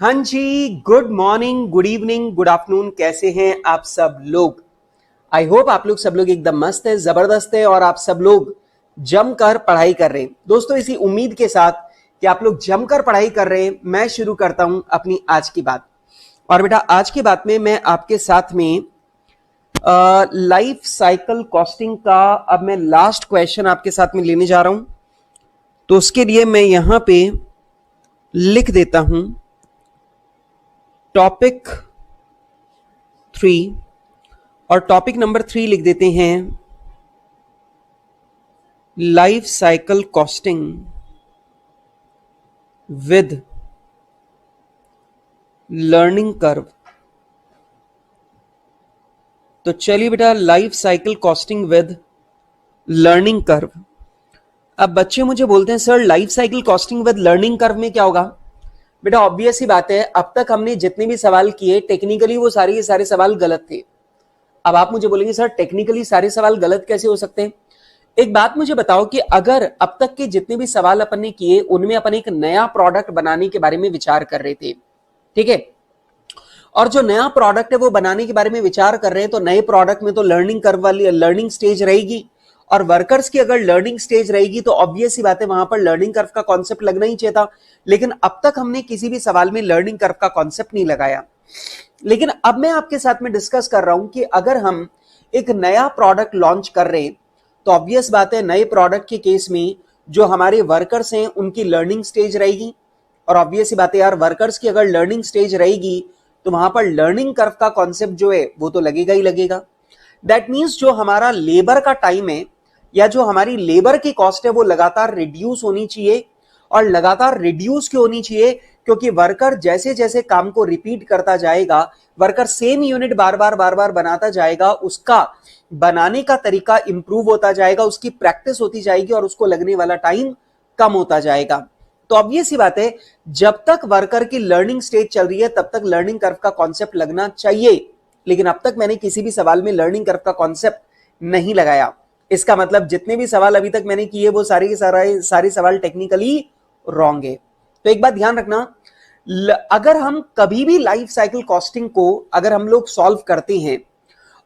हाँ जी, good morning, good evening, good afternoon. कैसे हैं आप सब लोग? आई होप आप लोग सब लोग एकदम मस्त है, जबरदस्त है और आप सब लोग जमकर पढ़ाई कर रहे हैं। दोस्तों, इसी उम्मीद के साथ कि आप लोग जमकर पढ़ाई कर रहे हैं, मैं शुरू करता हूं अपनी आज की बात। और बेटा, आज की बात में मैं आपके साथ में लाइफ साइकिल कॉस्टिंग का अब मैं लास्ट क्वेश्चन आपके साथ में लेने जा रहा हूं। तो उसके लिए मैं यहां पे लिख देता हूं टॉपिक 3, और टॉपिक नंबर 3 लिख देते हैं life cycle costing with learning curve. तो चलिए बेटा, life cycle costing with learning curve. अब बच्चे मुझे बोलते हैं sir, life cycle costing with learning curve में क्या होगा? बेटा, ऑब्वियस ही बात है, अब तक हमने जितने भी सवाल किए टेक्निकली वो सारे के सारे सवाल गलत थे। अब आप मुझे बोलेंगे सर, टेक्निकली सारे सवाल गलत कैसे हो सकते हैं? एक बात मुझे बताओ कि अगर अब तक के जितने भी सवाल अपन ने किए उनमें अपन एक नया प्रोडक्ट बनाने के बारे में विचार कर रहे थे, ठीक है, और जो नया प्रोडक्ट है वो बनाने के बारे में विचार कर रहे हैं, तो नए प्रोडक्ट में तो लर्निंग कर्व वाली लर्निंग स्टेज रहेगी, और वर्कर्स की अगर लर्निंग स्टेज रहेगी तो ऑब्वियस ही बात है वहां पर लर्निंग कर्व का कॉन्सेप्ट लगना ही चाहिए था। लेकिन अब तक हमने किसी भी सवाल में लर्निंग कर्व का कॉन्सेप्ट नहीं लगाया। लेकिन अब मैं आपके साथ में डिस्कस कर रहा हूं कि अगर हम एक नया प्रोडक्ट लॉन्च कर रहे हैं तो ऑब्वियस बात है नए प्रोडक्ट के केस में जो हमारे वर्कर्स हैं उनकी लर्निंग स्टेज रहेगी, और ऑब्वियस ही बात है यार, वर्कर्स की अगर लर्निंग स्टेज रहेगी तो वहां पर लर्निंग कर्व का कॉन्सेप्ट जो है वो तो लगेगा ही लगेगा। दैट मीन्स जो हमारा लेबर का टाइम है या जो हमारी लेबर की कॉस्ट है वो लगातार रिड्यूस होनी चाहिए। और लगातार रिड्यूस क्यों होनी चाहिए? क्योंकि वर्कर जैसे जैसे काम को रिपीट करता जाएगा, वर्कर सेम यूनिट बार बार बनाता जाएगा, उसका बनाने का तरीका इंप्रूव होता जाएगा, उसकी प्रैक्टिस होती जाएगी और उसको लगने वाला टाइम कम होता जाएगा। तो ऑब्वियस ही बात है, जब तक वर्कर की लर्निंग स्टेज चल रही है तब तक लर्निंग कर्व का कॉन्सेप्ट लगना चाहिए। लेकिन अब तक मैंने किसी भी सवाल में लर्निंग कर्व का कॉन्सेप्ट नहीं लगाया। इसका मतलब जितने भी सवाल अभी तक मैंने किए वो सारे के सारे सवाल टेक्निकली रॉन्ग है। तो एक बात ध्यान रखना, अगर हम कभी भी लाइफ साइकिल कॉस्टिंग को अगर हम लोग सॉल्व करते हैं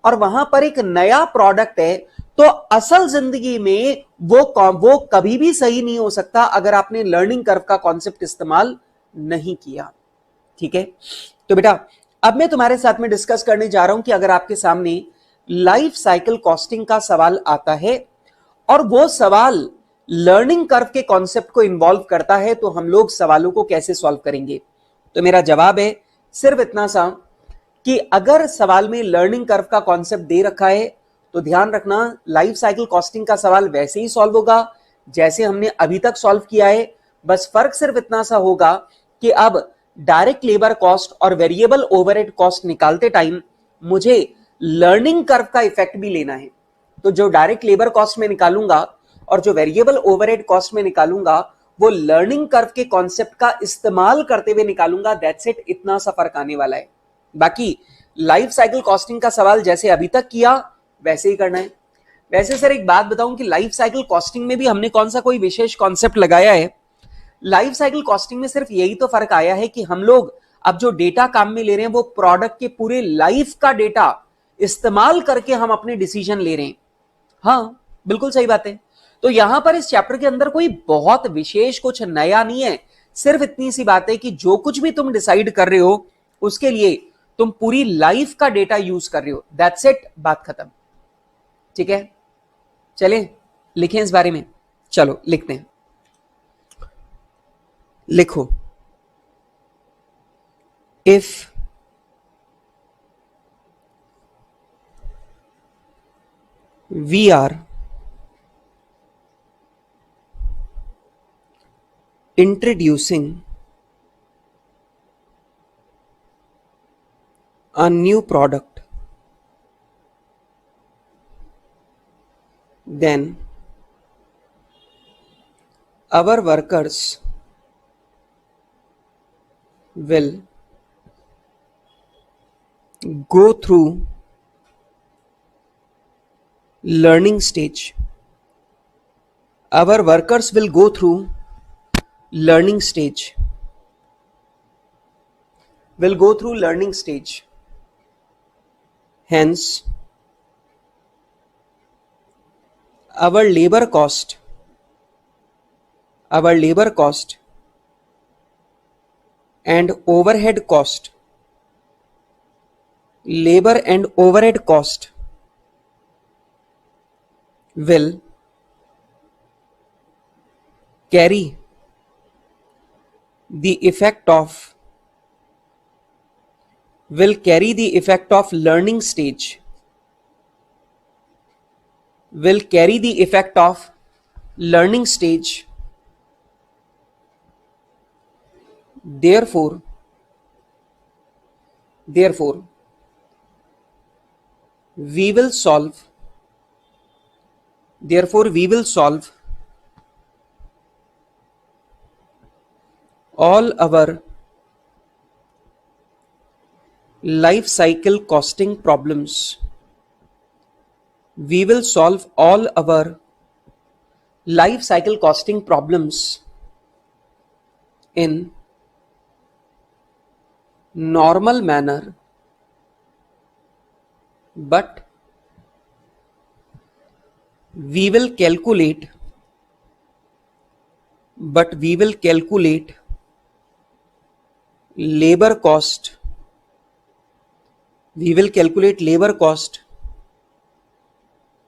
और वहां पर एक नया प्रोडक्ट है, तो असल जिंदगी में वो कभी भी सही नहीं हो सकता अगर आपने लर्निंग कर्व का कॉन्सेप्ट इस्तेमाल नहीं किया। ठीक है, तो बेटा अब मैं तुम्हारे साथ में डिस्कस करने जा रहा हूं कि अगर आपके सामने लाइफ साइकिल कॉस्टिंग का सवाल आता है और वो सवाल लर्निंग कर्व के कॉन्सेप्ट को इन्वॉल्व करता है, तो हम लोग सवालों को कैसे सॉल्व करेंगे? तो मेरा जवाब है सिर्फ इतना सा कि अगर सवाल में लर्निंग कर्व का कॉन्सेप्ट दे रखा है तो ध्यान रखना लाइफ साइकिल कॉस्टिंग का सवाल वैसे ही सॉल्व होगा जैसे हमने अभी तक सॉल्व किया है। बस फर्क सिर्फ इतना सा होगा कि अब डायरेक्ट लेबर कॉस्ट और वेरिएबल ओवरहेड कॉस्ट निकालते टाइम मुझे लर्निंग कर्व का इफेक्ट भी लेना है। तो जो डायरेक्ट लेबर कॉस्ट में निकालूंगा और जो वेरिएबल ओवरहेड कॉस्ट में निकालूंगा वो लर्निंग कर्व के कॉन्सेप्ट का इस्तेमाल करते हुए निकालूंगा। दैट्स इट, इतना सा फर्क आने वाला है। बाकी लाइफ साइकिल कॉस्टिंग का सवाल जैसे अभी तक किया वैसे ही करना है। वैसे सर एक बात बताऊं कि लाइफ साइकिल कॉस्टिंग में भी हमने कौन सा कोई विशेष कॉन्सेप्ट लगाया है? लाइफ साइकिल कॉस्टिंग में सिर्फ यही तो फर्क आया है कि हम लोग अब जो डेटा काम में ले रहे हैं वो प्रोडक्ट के पूरे लाइफ का डेटा इस्तेमाल करके हम अपने डिसीजन ले रहे हैं। हाँ, बिल्कुल सही बात है। तो यहां पर इस चैप्टर के अंदर कोई बहुत विशेष कुछ नया नहीं है, सिर्फ इतनी सी बात है कि जो कुछ भी तुम डिसाइड कर रहे हो उसके लिए तुम पूरी लाइफ का डेटा यूज कर रहे हो। दैट्स इट, बात खत्म। ठीक है, चलें लिखें इस बारे में। चलो लिखते हैं, लिखो। If we are introducing a new product, then our workers will go through learning stage. Our workers will go through learning stage will go through learning stage. Hence, our labor cost and overhead cost, labor and overhead cost will carry the effect of learning stage, therefore we will solve all our life cycle costing problems. We will solve all our life cycle costing problems in normal manner, but we will calculate labor cost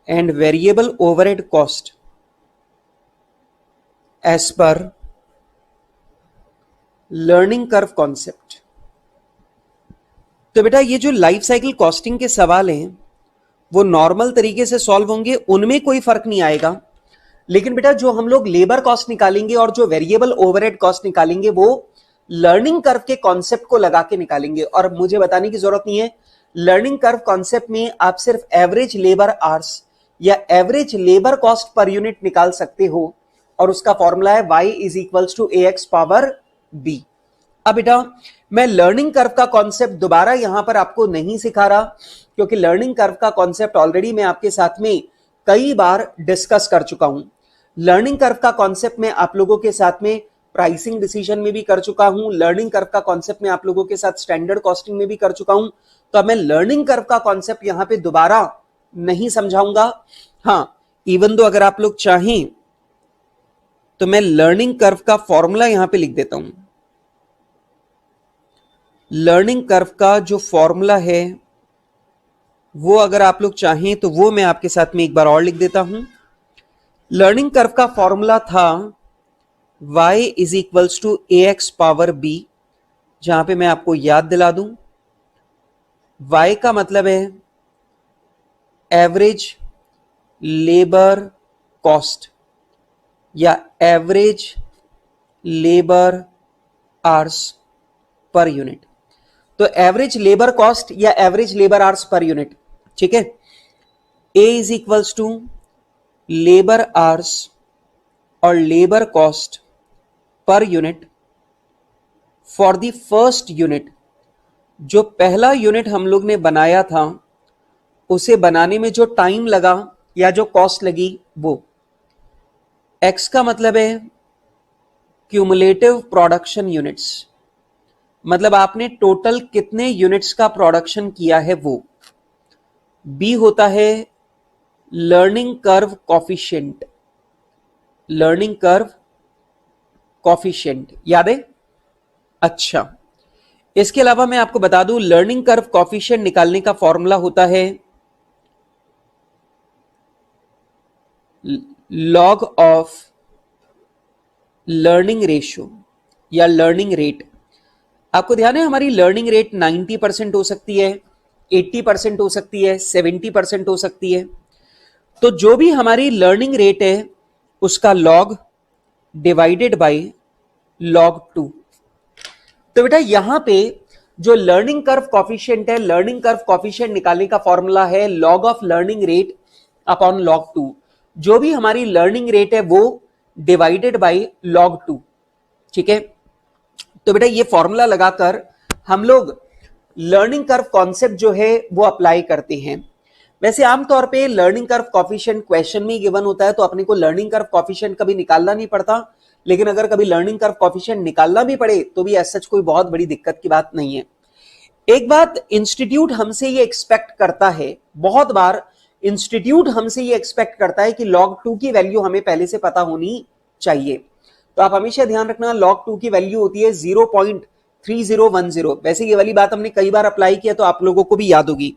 and variable overhead cost as per learning curve concept. तो बेटा ये जो life cycle costing के सवाल हैं वो normal तरीके से सॉल्व होंगे, उनमें कोई फर्क नहीं आएगा। लेकिन बेटा जो हम लोग लेबर कॉस्ट निकालेंगे और जो वेरिएबल ओवरहेड कॉस्ट निकालेंगे वो लर्निंग कर्व के कॉन्सेप्ट को लगा के निकालेंगे। और मुझे बताने की जरूरत नहीं है, लर्निंग कर्व कॉन्सेप्ट में आप सिर्फ एवरेज लेबर आवर्स या average labour cost per unit निकाल सकते हो और उसका फॉर्मूला है y is equals to ax power b। अब बेटा मैं लर्निंग कर्व का कॉन्सेप्ट दोबारा यहां पर आपको नहीं सिखा रहा, क्योंकि लर्निंग कर्व का कॉन्सेप्ट ऑलरेडी मैं आपके साथ में कई बार डिस्कस कर चुका हूं। लर्निंग कर्व का कॉन्सेप्ट में आप लोगों के साथ में प्राइसिंग डिसीजन में भी कर चुका हूं, लर्निंग कर्व का कॉन्सेप्ट में आप लोगों के साथ स्टैंडर्ड कॉस्टिंग में भी कर चुका हूं। तो अब मैं लर्निंग कर्व का कॉन्सेप्ट यहां पे दोबारा नहीं समझाऊंगा। हां, इवन दो अगर आप लोग चाहें तो मैं लर्निंग कर्व का फॉर्मूला यहां पे लिख देता हूं। लर्निंग कर्व का जो फॉर्मूला है वो अगर आप लोग चाहें तो वो मैं आपके साथ में एक बार और लिख देता हूं। लर्निंग कर्व का फॉर्मूला था y is equals to ax power b, जहां पे मैं आपको याद दिला दूं y का मतलब है एवरेज लेबर कॉस्ट या average labour hours per unit. तो एवरेज लेबर कॉस्ट या average labour hours per unit, ठीक है। a is equals to labour hours और labour cost per unit for the first unit. जो पहला यूनिट हम लोग ने बनाया था उसे बनाने में जो टाइम लगा या जो कॉस्ट लगी वो। x का मतलब है क्यूमुलेटिव प्रोडक्शन यूनिट्स, मतलब आपने टोटल कितने यूनिट्स का प्रोडक्शन किया है वो। b होता है learning curve coefficient, learning curve coefficient, याद है? अच्छा, इसके अलावा मैं आपको बता दूं लर्निंग कर्व कॉफिशिएंट निकालने का फॉर्मूला होता है लॉग ऑफ लर्निंग रेशियो या लर्निंग रेट। आपको ध्यान है हमारी लर्निंग रेट 90% हो सकती है, 80% हो सकती है, 70% हो सकती है। तो जो भी हमारी लर्निंग रेट है उसका लॉग डिवाइडेड बाय log 2। तो बेटा यहां पे जो लर्निंग कर्व कॉफिशिएंट है, लर्निंग कर्व कॉफिशिएंट निकालने का फॉर्मूला है log of learning rate upon log 2। जो भी हमारी लर्निंग रेट है वो डिवाइडेड बाय log 2, ठीक है। तो बेटा ये फॉर्मूला लगाकर हम लोग लर्निंग कर्व कॉन्सेप्ट जो है वो अप्लाई करते हैं। वैसे आमतौर पे लर्निंग कर्व कॉफिशिएंट क्वेश्चन में गिवन होता है तो अपने को लर्निंग कर्व कॉफिशिएंट कभी निकालना नहीं पड़ता, लेकिन अगर कभी लर्निंग कर्व कॉफिशिएंट निकालना भी पड़े तो भी ऐसा कोई बहुत बड़ी दिक्कत की बात नहीं है। एक बात इंस्टीट्यूट हमसे ये एक्सपेक्ट करता है, बहुत बार इंस्टीट्यूट हमसे ये एक्सपेक्ट करता है कि log 2 की वैल्यू हमें पहले से पता होनी चाहिए। तो आप हमेशा ध्यान रखना, log 2 की वैल्यू होती है 0.3010। वैसे ये वाली बात हमने कई बार अप्लाई किया तो आप लोगों को भी याद होगी।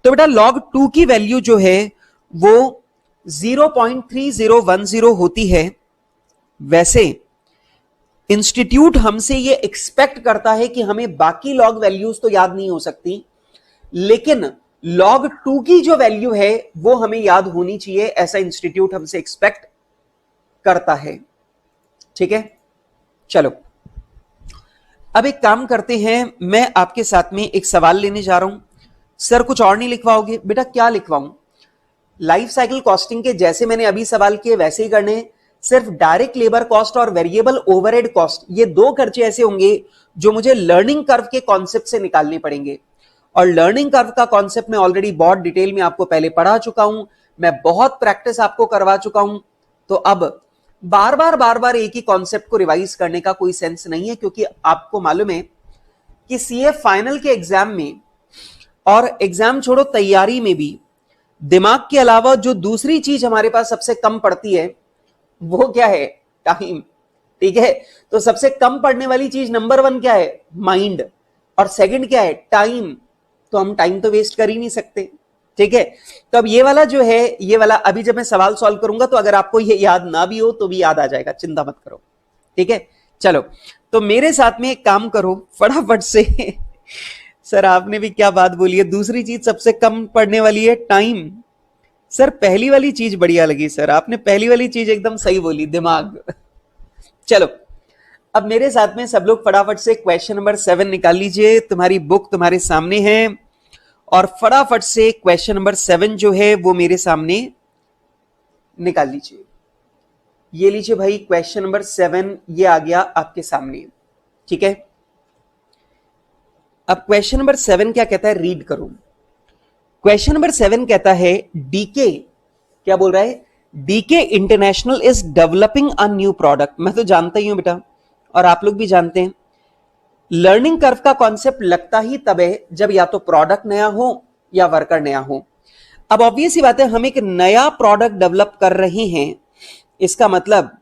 तो बेटा log 2 की वैल्यू जो है वो 0.3010 होती है। वैसे इंस्टीट्यूट हमसे ये एक्सपेक्ट करता है कि हमें बाकी लॉग वैल्यूज तो याद नहीं हो सकती, लेकिन log 2 की जो वैल्यू है वो हमें याद होनी चाहिए, ऐसा इंस्टीट्यूट हमसे एक्सपेक्ट करता है। ठीक है, चलो अब एक काम करते हैं, मैं आपके साथ में एक सवाल लेने जा रहा हूं। सर कुछ और नहीं लिखवाओगे? बेटा क्या लिखवाऊं? लाइफ साइकिल कॉस्टिंग के जैसे मैंने अभी सवाल किए वैसे ही करने हैं। सिर्फ डायरेक्ट लेबर कॉस्ट और वेरिएबल ओवरहेड कॉस्ट, ये दो खर्चे ऐसे होंगे जो मुझे लर्निंग कर्व के कॉन्सेप्ट से निकालने पड़ेंगे। और लर्निंग कर्व का कॉन्सेप्ट मैं ऑलरेडी बहुत डिटेल में आपको पहले पढ़ा चुका हूं, मैं बहुत प्रैक्टिस आपको करवा चुका हूं। तो अब बार बार एक ही कॉन्सेप्ट को रिवाइज करने का कोई सेंस नहीं है, क्योंकि आपको मालूम है कि सीए फाइनल के एग्जाम में और एग्जाम छोड़ो तैयारी में भी दिमाग के अलावा जो दूसरी चीज हमारे पास सबसे कम पड़ती है वो क्या है? टाइम। ठीक है, तो सबसे कम पढ़ने वाली चीज नंबर 1 क्या है? माइंड। और सेकंड क्या है? टाइम। तो हम टाइम तो वेस्ट कर ही नहीं सकते। ठीक है, तो अब ये वाला जो है, ये वाला अभी जब मैं सवाल सॉल्व करूंगा तो अगर आपको ये याद ना भी हो तो भी याद आ जाएगा, चिंता मत करो। ठीक है, चलो तो मेरे साथ में एक काम करो फटाफट से सर आपने भी क्या बात बोली है, दूसरी चीज सबसे कम पढ़ने वाली है टाइम। सर पहली वाली चीज बढ़िया लगी, सर आपने पहली वाली चीज एकदम सही बोली, दिमाग। चलो अब मेरे साथ में सब लोग फटाफट से क्वेश्चन नंबर 7 निकाल लीजिए, तुम्हारी बुक तुम्हारे सामने है और फटाफट से क्वेश्चन नंबर 7 जो है वो मेरे सामने निकाल लीजिए। ये लीजिए भाई क्वेश्चन नंबर 7, ये आ गया आपके सामने। ठीक है, अब क्वेश्चन नंबर 7 क्या कहता है, रीड करो। क्वेश्चन नंबर 7 कहता है डीके, क्या बोल रहा है? DK international is developing a new product. मैं तो जानता ही हूं बेटा और आप लोग भी जानते हैं, लर्निंग कर्व का कॉन्सेप्ट लगता ही तब है जब या तो प्रोडक्ट नया हो या वर्कर नया हो। अब ऑब्वियस ही बात है, हम एक नया प्रोडक्ट डेवलप कर रहे हैं, इसका मतलब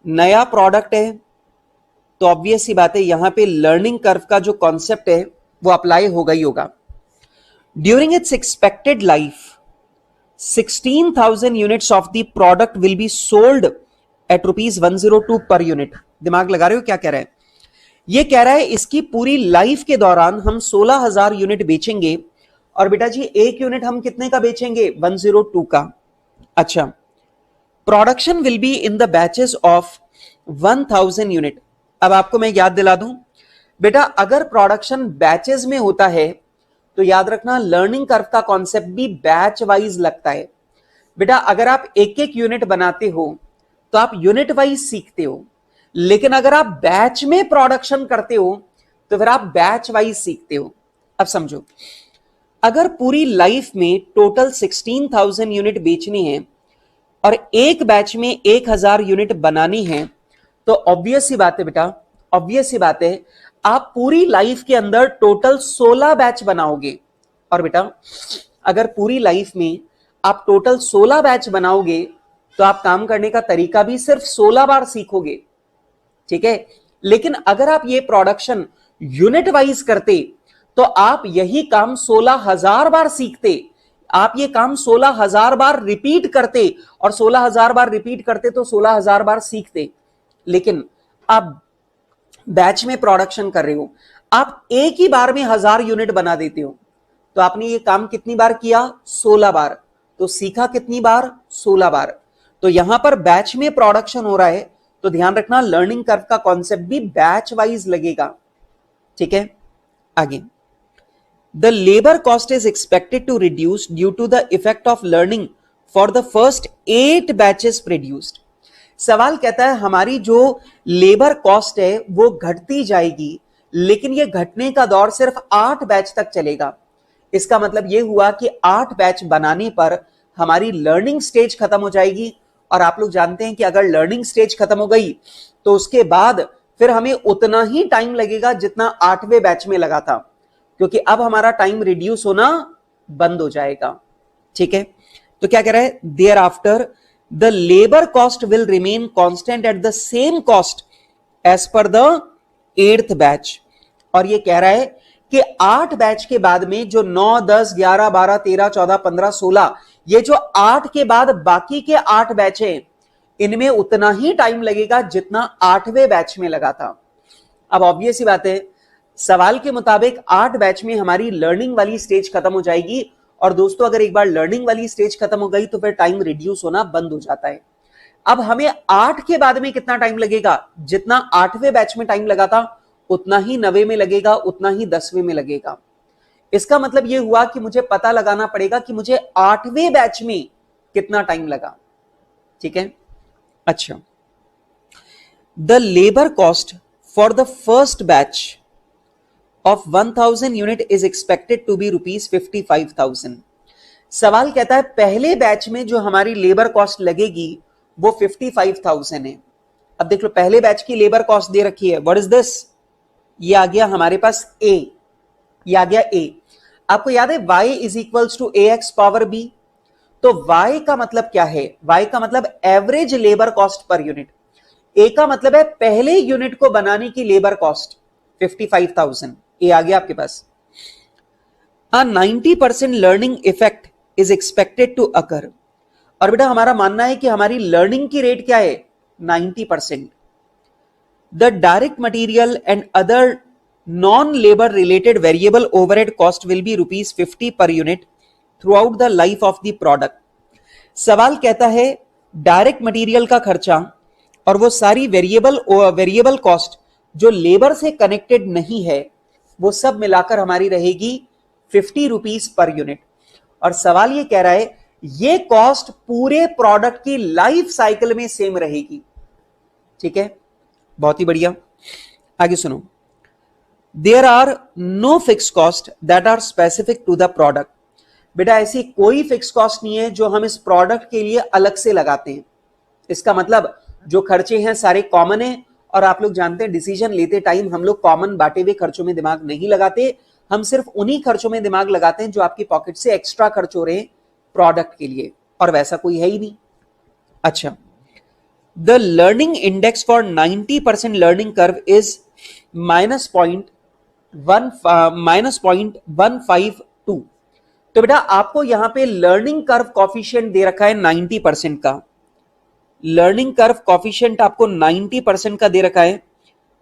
नया प्रोडक्ट है, तो ऑब्वियस ही बात है यहां पे लर्निंग कर्व का जो कॉन्सेप्ट है वो अप्लाई होगा ही होगा। During its expected life 16,000 units of the product will be sold at ₹102 per unit. दिमाग लगा रहे हो क्या कह रहा है? ये कह रहा है इसकी पूरी लाइफ के दौरान हम 16,000 यूनिट बेचेंगे। और बेटा जी एक यूनिट हम कितने का बेचेंगे? 102 का। अच्छा, production will be in the batches of 1000 unit. अब आपको मैं याद दिला दूं बेटा, अगर प्रोडक्शन बैचेस में होता है तो याद रखना लर्निंग कर्व का कॉन्सेप्ट भी बैच वाइज लगता है। बेटा अगर आप एक एक यूनिट बनाते हो तो आप यूनिट वाइज सीखते हो, लेकिन अगर आप बैच में प्रोडक्शन करते हो तो फिर आप बैच वाइज सीखते हो। अब समझो, अगर पूरी लाइफ में टोटल 16,000 यूनिट बेचनी है और एक बैच में 1,000 यूनिट बनानी है, तो ऑब्वियस सी बात है बेटा, ऑब्वियस सी बात है आप पूरी लाइफ के अंदर टोटल 16 बैच बनाओगे। और बेटा अगर पूरी लाइफ में आप टोटल 16 बैच बनाओगे तो आप काम करने का तरीका भी सिर्फ 16 बार सीखोगे। ठीक है, लेकिन अगर आप ये प्रोडक्शन यूनिट वाइज करते तो आप यही काम 16,000 बार सीखते, आप ये काम 16,000 बार रिपीट करते और 16,000 बार रिपीट करते तो 16,000 बार सीखते। लेकिन आप बैच में प्रोडक्शन कर रहे हो, आप एक ही बार में 1000 यूनिट बना देते हो, तो आपने ये काम कितनी बार किया? 16 बार। तो सीखा कितनी बार? 16 बार। तो यहां पर बैच में प्रोडक्शन हो रहा है, तो ध्यान रखना लर्निंग कर्व का कॉन्सेप्ट भी बैच वाइज लगेगा। ठीक है, आगे the labour cost is expected to reduce due to the effect of learning for the first 8 batches produced. सवाल कहता है हमारी जो लेबर कॉस्ट है वो घटती जाएगी, लेकिन ये घटने का दौर सिर्फ 8 बैच तक चलेगा। इसका मतलब ये हुआ कि 8 बैच बनाने पर हमारी लर्निंग स्टेज खत्म हो जाएगी। और आप लोग जानते हैं कि अगर लर्निंग स्टेज खत्म हो गई तो उसके बाद फिर हमें उतना ही टाइम लगेगा जितना 8वें बैच में लगा था। क्योंकि अब हमारा टाइम रिड्यूस होना बंद हो जाएगा। ठीक है, तो क्या कह रहा है, thereafter the labour cost will remain constant at the same cost as per the 8th batch. और ये कह रहा है कि 8 बैच के बाद में जो 9, 10, 11, 12, 13, 14, 15, 16, ये जो 8 के बाद बाकी के 8 बैच हैं, इनमें उतना ही टाइम लगेगा जितना 8वें बैच में लगा था। अब ऑब्वियस सी बात है, सवाल के मुताबिक 8 बैच में हमारी लर्निंग वाली स्टेज खत्म हो जाएगी। और दोस्तों, अगर एक बार लर्निंग वाली स्टेज खत्म हो गई तो फिर टाइम रिड्यूस होना बंद हो जाता है। अब हमें 8 के बाद में कितना टाइम लगेगा, जितना 8वें बैच में टाइम लगा था उतना ही 9वें में लगेगा, उतना ही 10वें में लगेगा। इसका मतलब यह हुआ कि मुझे पता लगाना पड़ेगा कि मुझे 8वें बैच में कितना टाइम लगा। ठीक है, अच्छा, the labour cost for the first batch of 1000 unit is expected to be ₹55,000। सवाल कहता है पहले बैच में जो हमारी लेबर कॉस्ट लगेगी वो 55,000 है। अब देख लो, पहले बैच की लेबर कॉस्ट दे रखी है, व्हाट इज दिस, ये आ गया हमारे पास ए, ये आ गया ए। आपको याद है y is equals to ax power b, तो y का मतलब क्या है, y का मतलब average labour cost per unit, a का मतलब है पहले यूनिट को बनाने की लेबर कॉस्ट 55,000, ये आ गया आपके पास। A 90% learning effect is expected to occur. और बेटा हमारा मानना है कि हमारी लर्निंग की रेट क्या है, 90%। The direct material and other non labour related variable overhead cost will be ₹50 per unit through out the life of the product. सवाल कहता है डायरेक्ट मटीरियल का खर्चा और वो सारी वेरिएबल कॉस्ट जो लेबर से कनेक्टेड नहीं है वो सब मिलाकर हमारी रहेगी ₹50 पर यूनिट। और सवाल ये कह रहा है ये कॉस्ट पूरे प्रोडक्ट की लाइफ साइकिल में सेम रहेगी। ठीक है, बहुत ही बढ़िया, आगे सुनो। There are no fix cost that are specific to the product. बेटा ऐसी कोई फिक्स कॉस्ट नहीं है जो हम इस प्रोडक्ट के लिए अलग से लगाते हैं। इसका मतलब जो खर्चे हैं सारे कॉमन हैं, और आप लोग जानते हैं डिसीजन लेते टाइम हम लोग कॉमन बांटे हुए खर्चों में दिमाग नहीं लगाते, हम सिर्फ उन्हीं खर्चों में दिमाग लगाते हैं जो आपकी पॉकेट से एक्स्ट्रा खर्च हो रहे हैं प्रोडक्ट के लिए, और वैसा कोई है ही नहीं। अच्छा, the learning index for 90% learning curve is -0.152। तो बेटा आपको यहां पे लर्निंग कर्व कॉफिशिएंट दे रखा है 90% का, लर्निंग कर्व कॉफिशिएंट आपको 90% का दे रखा है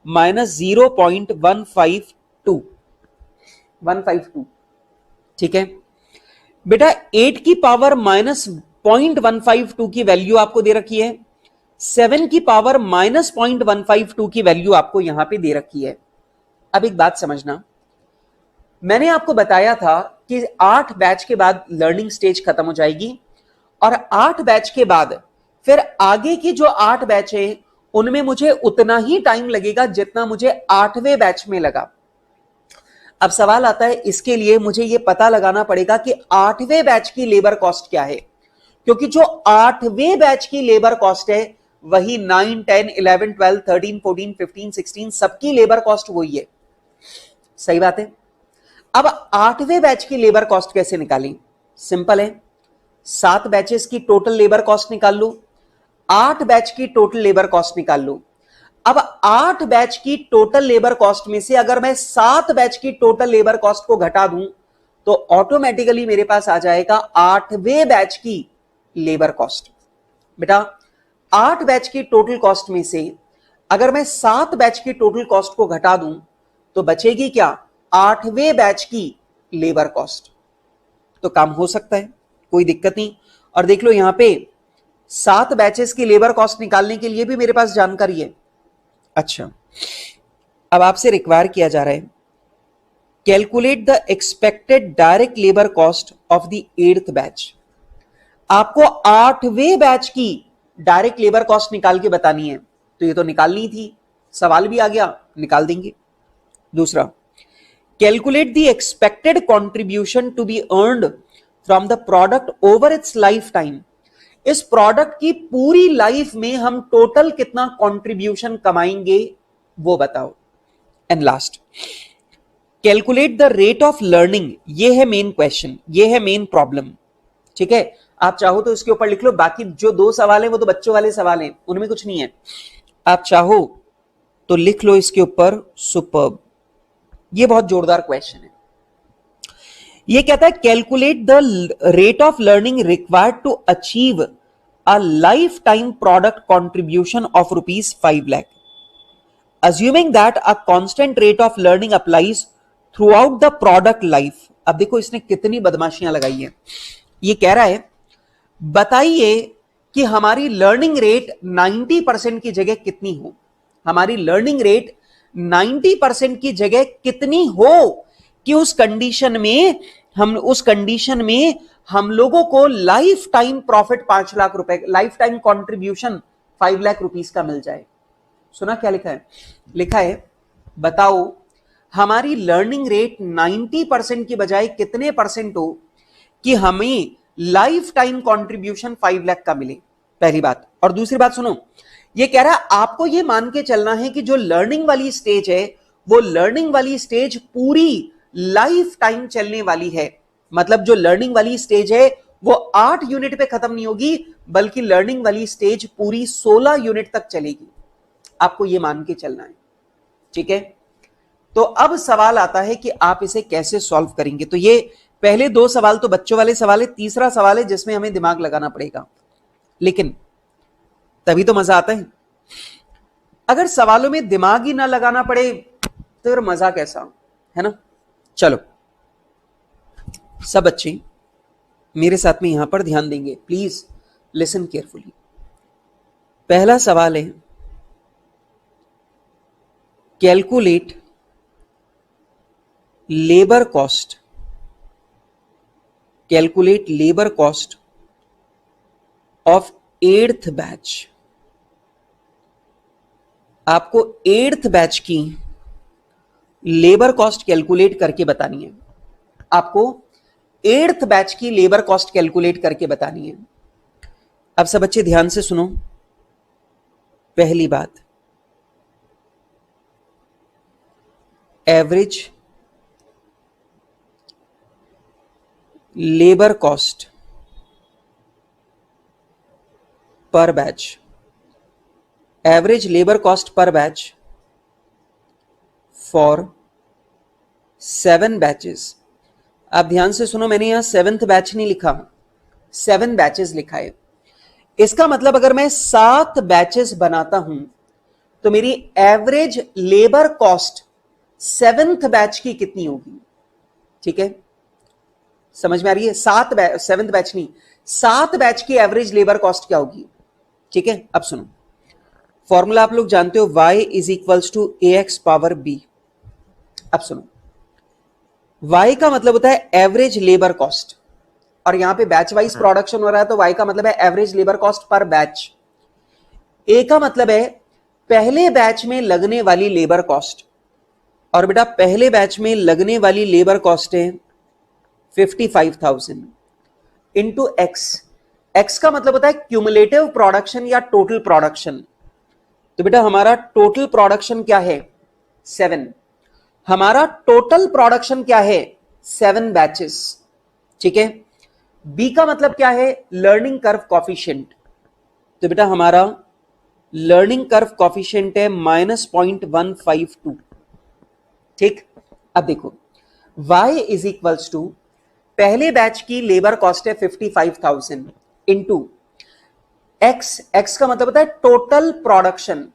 -0.152। ठीक है बेटा, 8 की पावर -0.152 की वैल्यू आपको दे रखी है, 7 की पावर -0.152 की वैल्यू आपको यहां पे दे रखी है। अब एक बात समझना, मैंने आपको बताया था कि 8 बैच के बाद लर्निंग स्टेज खत्म हो जाएगी, और 8 बैच के बाद फिर आगे की जो 8 बैच है उनमें मुझे उतना ही टाइम लगेगा जितना मुझे 8वें बैच में लगा। अब सवाल आता है इसके लिए मुझे यह पता लगाना पड़ेगा कि 8वें बैच की लेबर कॉस्ट क्या है, क्योंकि जो 8वें बैच की लेबर कॉस्ट है वही 9, 10, 11, 12, 13, 14, 15, 16 सबकी लेबर कॉस्ट वही है। सही बात है। अब 8वें बैच की लेबर कॉस्ट कैसे निकालें, सिंपल है, 7 बैचेस की टोटल लेबर कॉस्ट निकाल लो, 8 बैच की टोटल लेबर कॉस्ट निकाल लो। अब 8 बैच की टोटल लेबर कॉस्ट में से अगर मैं 7 बैच की टोटल लेबर कॉस्ट को घटा दूं तो ऑटोमेटिकली मेरे पास आ जाएगा 8वें बैच की लेबर कॉस्ट। बेटा 8 बैच की टोटल कॉस्ट में से अगर मैं 7 बैच की टोटल कॉस्ट को घटा दूं तो बचेगी क्या, 8वें बैच की लेबर कॉस्ट। तो काम हो सकता है, कोई दिक्कत नहीं। और देख लो यहां पे 7 बैचेस की लेबर कॉस्ट निकालने के लिए भी मेरे पास जानकारी है। अच्छा, अब आपसे रिक्वायर किया जा रहा है calculate the expected direct labour cost of the 8th batch. आपको 8वें बैच की डायरेक्ट लेबर कॉस्ट निकाल के बतानी है, तो ये तो निकालनी थी, सवाल भी आ गया, निकाल देंगे। दूसरा, calculate the expected contribution to be earned from the product over its life time. इस प्रोडक्ट की पूरी लाइफ में हम टोटल कितना कंट्रीब्यूशन कमाएंगे वो बताओ। And last, calculate the rate of learning, ये है मेन क्वेश्चन, ये है मेन प्रॉब्लम। ठीक है, आप चाहो तो इसके ऊपर लिख लो, बाकी जो 2 सवाल हैं वो तो बच्चों वाले सवाल हैं, उनमें कुछ नहीं है। आप चाहो तो लिख लो इसके ऊपर सुपर्ब। ये बहुत जोरदार क्वेश्चन है। ये कहता है calculate the rate of learning required to achieve a life time product contribution of ₹5 lakh, assuming that a constant rate of learning applies throughout the product life। अब देखो इसने कितनी बदमाशियां लगाई है। ये कह रहा है बताइए कि हमारी लर्निंग रेट 90% की जगह कितनी हो, हमारी लर्निंग रेट 90% की जगह कितनी हो कि उस कंडीशन में हम लोगों को लाइफ टाइम प्रॉफिट 5 लाख रुपए, life time contribution 5 lakh rupees का मिल जाए। सुना क्या लिखा है? लिखा है बताओ हमारी लर्निंग रेट 90% की बजाय कितने परसेंट हो कि हमें लाइफ टाइम कंट्रीब्यूशन 5 लाख का मिले, पहली बात। और दूसरी बात सुनो, ये कह रहा है आपको ये मान के चलना है कि जो लर्निंग वाली स्टेज है वो लर्निंग वाली स्टेज पूरी लाइफ टाइम चलने वाली है। मतलब जो लर्निंग वाली स्टेज है वो 8 यूनिट पे खत्म नहीं होगी, बल्कि लर्निंग वाली स्टेज पूरी 16 यूनिट तक चलेगी। आपको यह मान के चलना है, ठीक है। तो अब सवाल आता है कि आप इसे कैसे सॉल्व करेंगे। तो ये पहले 2 सवाल तो बच्चों वाले सवाल है, तीसरा सवाल है जिसमें हमें दिमाग लगाना पड़ेगा, लेकिन तभी तो मजा आता है। अगर सवालों में दिमाग ही ना लगाना पड़े तो फिर मजा कैसा, है ना। चलो सब बच्चे मेरे साथ में यहां पर ध्यान देंगे, प्लीज लिसन केयरफुली। पहला सवाल है calculate labour cost, calculate labour cost of 8th batch. आपको 8th बैच की लेबर कॉस्ट कैलकुलेट करके बतानी है, आपको 8th बैच की लेबर कॉस्ट कैलकुलेट करके बतानी है। अब सब बच्चे ध्यान से सुनो। पहली बात, average labour cost per batch, average labour cost per batch for 7 batches. आप ध्यान से सुनो, मैंने यहां 7th बैच नहीं लिखा, 7 बैचेस लिखा है। इसका मतलब अगर मैं 7 बैचेस बनाता हूं तो मेरी average labour cost 7th batch की कितनी होगी, ठीक है। समझ में आ रही है? 7th बैच नहीं, 7 बैच की एवरेज लेबर कॉस्ट क्या होगी, ठीक है। अब सुनो, फॉर्मूला आप लोग जानते हो, y is equals to ax power b। अब सुनो, y का मतलब होता है एवरेज लेबर कॉस्ट, और यहां पे बैच वाइज प्रोडक्शन हो रहा है तो y का मतलब है average labour cost per batch. a का मतलब है पहले बैच में लगने वाली लेबर कॉस्ट, और बेटा पहले बैच में लगने वाली लेबर कॉस्ट है 55,000 इंटू एक्स। एक्स का मतलब होता है क्यूमुलेटिव प्रोडक्शन या टोटल प्रोडक्शन। तो बेटा हमारा टोटल प्रोडक्शन क्या है 7, हमारा टोटल प्रोडक्शन क्या है 7 बैचेस, ठीक है। बी का मतलब क्या है लर्निंग कर्व कॉफिशिएंट। तो बेटा हमारा लर्निंग कर्व कॉफिशिएंट है -0.152, ठीक। अब देखो y इज इक्वल्स टू पहले बैच की लेबर कॉस्ट है 55,000 इंटू एक्स, एक्स का मतलब होता है टोटल प्रोडक्शन।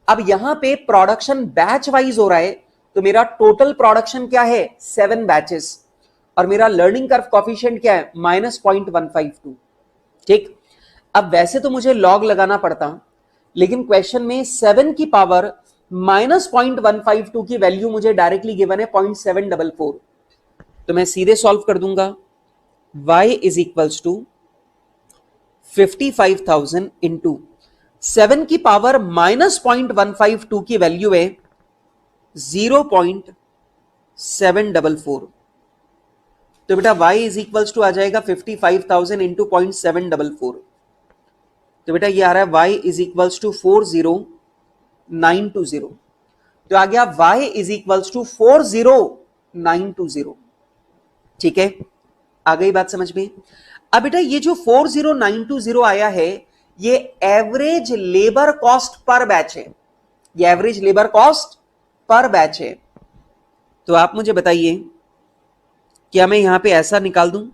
अब यहां पे प्रोडक्शन बैच वाइज हो रहा है तो मेरा टोटल प्रोडक्शन क्या है 7 बैचेस, और मेरा लर्निंग कर्व कॉफिशिएंट क्या है -0.152, ठीक। अब वैसे तो मुझे लॉग लगाना पड़ता, लेकिन क्वेश्चन में 7 की पावर -0.152 की वैल्यू मुझे डायरेक्टली गिवन है 0.744, तो मैं सीधे सॉल्व कर दूंगा। y is equals to 55,000 into 7 की पावर -0.152 की वैल्यू है 0.744। तो बेटा y इज इक्वल्स टू आ जाएगा 55,000 इंटू 0.744। तो बेटा ये आ रहा है y इज इक्वल्स टू 40920। तो आ गया y इज इक्वल्स टू 40 920। ठीक है, आ गई बात समझ में? अब बेटा ये जो 40920 आया है, ये average labour cost per batch है, ये average labour cost per batch है। तो आप मुझे बताइए, क्या मैं यहां पे ऐसा निकाल दूं,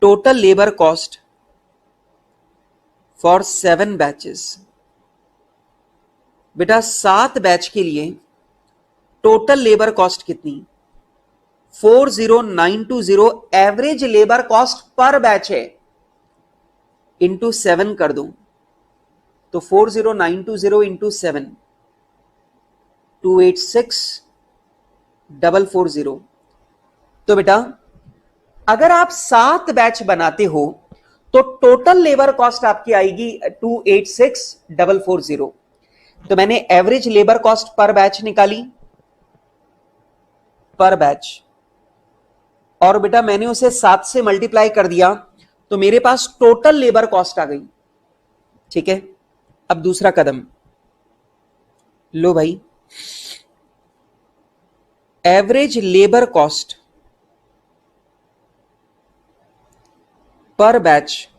total labour cost for 7 batches. बेटा 7 बैच के लिए टोटल लेबर कॉस्ट कितनी, 40920 average labour cost per batch है, इंटू 7 कर दो, तो 40920 इंटू 7, 286,440। तो बेटा अगर आप 7 बैच बनाते हो तो टोटल लेबर कॉस्ट आपकी आएगी 286,440। तो मैंने average labour cost per batch निकाली, पर बैच, और बेटा मैंने उसे 7 से मल्टीप्लाई कर दिया, तो मेरे पास टोटल लेबर कॉस्ट आ गई। ठीक है, अब दूसरा कदम लो भाई, average labour cost per batch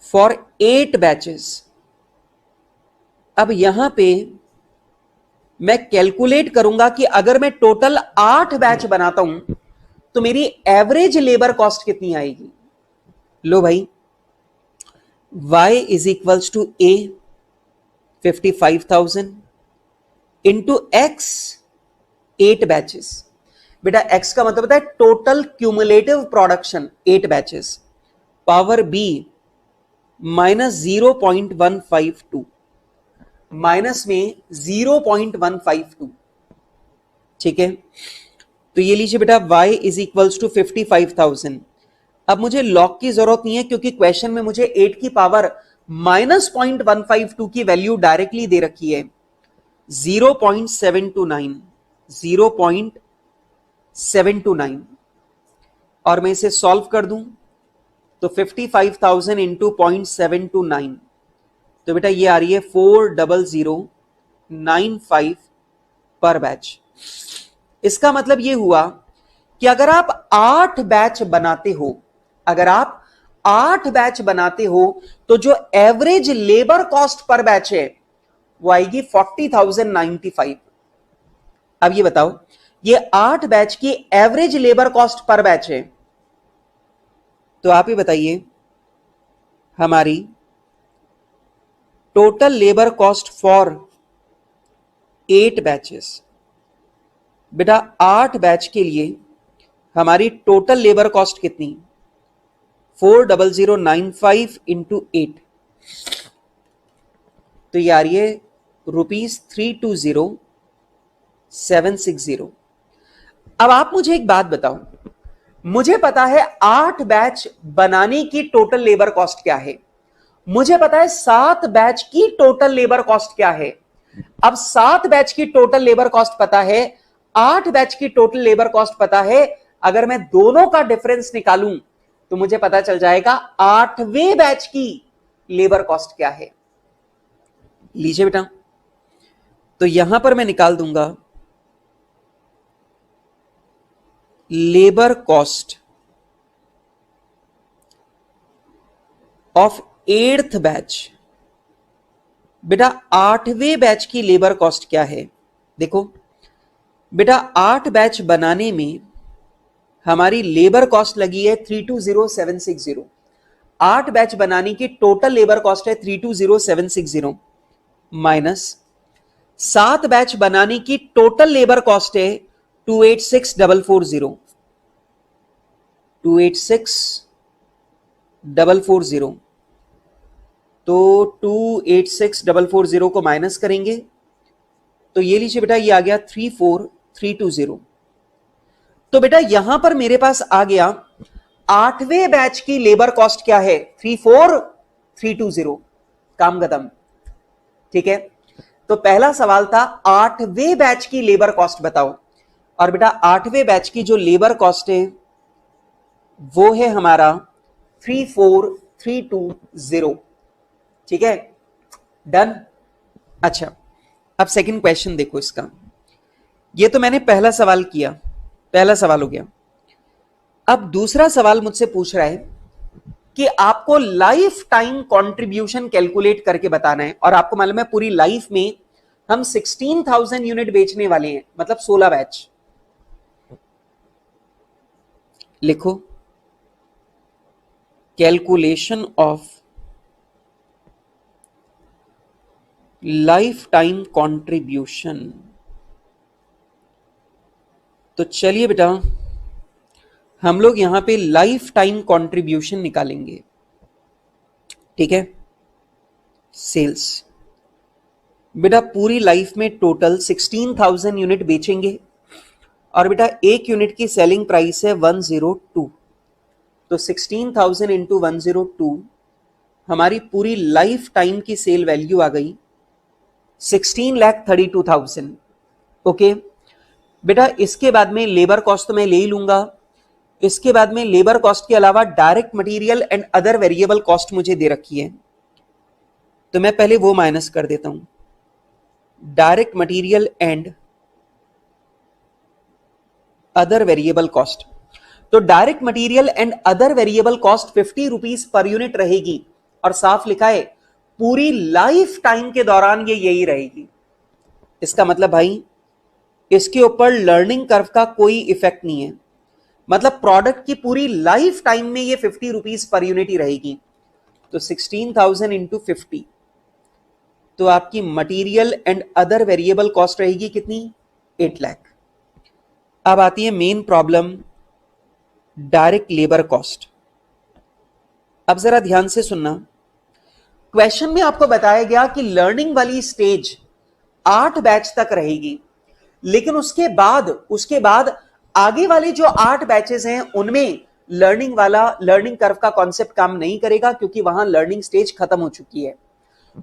for 8 batches. अब यहां पे मैं कैलकुलेट करूंगा कि अगर मैं टोटल 8 बैच बनाता हूं तो मेरी एवरेज लेबर कॉस्ट कितनी आएगी। लो भाई, y is equals to a 55,000 into x 8 batches. बेटा x का मतलब होता है total cumulative production 8 batches, power b minus 0.152, minus में 0.152। ठीक है, तो ये लीजिए बेटा y इज इक्वल्स टू 55,000। अब मुझे लॉग की जरूरत नहीं है क्योंकि क्वेश्चन में मुझे 8 की पावर माइनस 0.152 की वैल्यू डायरेक्टली दे रखी है, 0.729, 0.729, और मैं इसे सॉल्व कर दूं तो 55,000 इंटू 0.729, तो बेटा ये आ रही है 40095 पर बैच। इसका मतलब ये हुआ कि अगर आप 8 बैच बनाते हो, अगर आप 8 बैच बनाते हो तो जो average labour cost per batch है वो आएगी 40,095। अब ये बताओ, ये 8 बैच की average labour cost per batch है, तो आप ही बताइए हमारी total labour cost for 8 batches. बेटा 8 बैच के लिए हमारी टोटल लेबर कॉस्ट कितनी, 40095 इंटू 8, तो ये आ रही है ₹320,760। अब आप मुझे एक बात बताओ, मुझे पता है 8 बैच बनाने की टोटल लेबर कॉस्ट क्या है, मुझे पता है 7 बैच की टोटल लेबर कॉस्ट क्या है। अब 7 बैच की टोटल लेबर कॉस्ट पता है, 8 बैच की टोटल लेबर कॉस्ट पता है, अगर मैं दोनों का डिफरेंस निकालूं तो मुझे पता चल जाएगा 8वें बैच की लेबर कॉस्ट क्या है। लीजिए बेटा, तो यहां पर मैं निकाल दूंगा labour cost of 8th batch. बेटा 8वें बैच की लेबर कॉस्ट क्या है, देखो बेटा 8 बैच बनाने में हमारी लेबर कॉस्ट लगी है 320760। 8 बैच बनाने की टोटल लेबर कॉस्ट है 320760 माइनस 7 बैच बनाने की टोटल लेबर कॉस्ट है 286440, 286440, तो 286440 को माइनस करेंगे तो ये लीजिए बेटा ये आ गया 34320। तो बेटा यहां पर मेरे पास आ गया 8वें बैच की लेबर कॉस्ट क्या है, 34320। काम खत्म। ठीक है, तो पहला सवाल था 8वें बैच की लेबर कॉस्ट बताओ, और बेटा 8वें बैच की जो लेबर कॉस्ट है वो है हमारा 34320। ठीक है, डन। अच्छा, अब सेकंड क्वेश्चन देखो इसका, ये तो मैंने पहला सवाल किया, पहला सवाल हो गया। अब दूसरा सवाल मुझसे पूछ रहा है कि आपको लाइफ टाइम कंट्रीब्यूशन कैलकुलेट करके बताना है, और आपको मालूम है पूरी लाइफ में हम 16,000 यूनिट बेचने वाले हैं, मतलब 16 बैच। लिखो, calculation of life time contribution. तो चलिए बेटा, हम लोग यहां पे लाइफ टाइम कंट्रीब्यूशन निकालेंगे, ठीक है। सेल्स, बेटा पूरी लाइफ में टोटल 16,000 यूनिट बेचेंगे, और बेटा एक यूनिट की सेलिंग प्राइस है 102। तो 16,000 इंटू 102, हमारी पूरी लाइफ टाइम की सेल वैल्यू आ गई 16,32,000। ओके बेटा, इसके बाद में लेबर कॉस्ट तो मैं ले ही लूंगा। इसके बाद में लेबर कॉस्ट के अलावा direct material and other variable cost मुझे दे रखी है, तो मैं पहले वो माइनस कर देता हूं। Direct material and other variable cost, तो direct material and other variable cost 50 rupees per unit रहेगी, और साफ लिखा है पूरी लाइफ टाइम के दौरान ये यही रहेगी। इसका मतलब भाई इसके ऊपर लर्निंग कर्व का कोई इफेक्ट नहीं है, मतलब प्रोडक्ट की पूरी लाइफ टाइम में ये 50 रुपीज पर यूनिट ही रहेगी। तो 16,000 इंटू 50, तो आपकी material and other variable cost रहेगी कितनी, 8 लाख। अब आती है main problem, direct labour cost. अब जरा ध्यान से सुनना, क्वेश्चन में आपको बताया गया कि लर्निंग वाली स्टेज 8 बैच तक रहेगी, लेकिन उसके बाद आगे वाले जो 8 बैचेस हैं उनमें लर्निंग कर्व का कॉन्सेप्ट काम नहीं करेगा, क्योंकि वहां लर्निंग स्टेज खत्म हो चुकी है।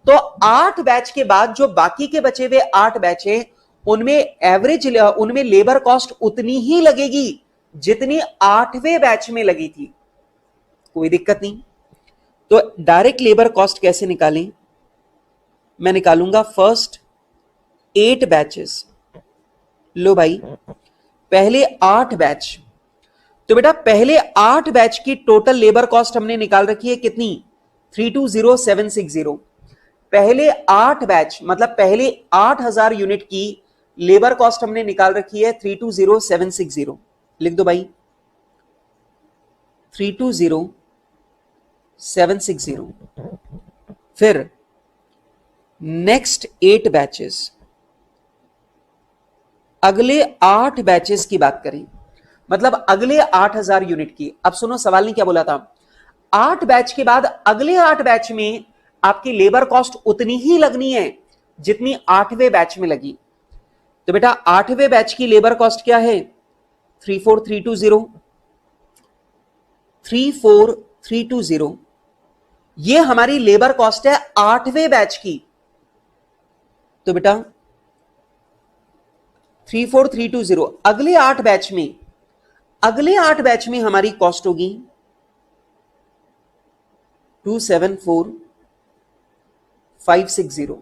तो 8 बैच के बाद जो बाकी के बचे हुए 8 बैच हैं उनमें लेबर कॉस्ट उतनी ही लगेगी जितनी 8वें बैच में लगी थी, कोई दिक्कत नहीं। तो डायरेक्ट लेबर कॉस्ट कैसे निकालें, मैं निकालूंगा फर्स्ट 8 बैचेस। लो भाई, पहले 8 बैच, तो बेटा पहले 8 बैच की टोटल लेबर कॉस्ट हमने निकाल रखी है कितनी, 320760। पहले 8 बैच मतलब पहले 8,000 यूनिट की लेबर कॉस्ट हमने निकाल रखी है 320760। लिख दो भाई 320760। फिर नेक्स्ट 8 बैचेस, अगले 8 बैचेस की बात करें, मतलब अगले 8,000 यूनिट की। अब सुनो सवाल ने क्या बोला था, 8 बैच के बाद अगले 8 बैच में आपकी लेबर कॉस्ट उतनी ही लगनी है जितनी 8वें बैच में लगी। तो बेटा 8वें बैच की लेबर कॉस्ट क्या है, 34320। 34320 ये हमारी लेबर कॉस्ट है 8वें बैच की। तो बेटा 34320 अगले 8 बैच में हमारी कॉस्ट होगी 274560।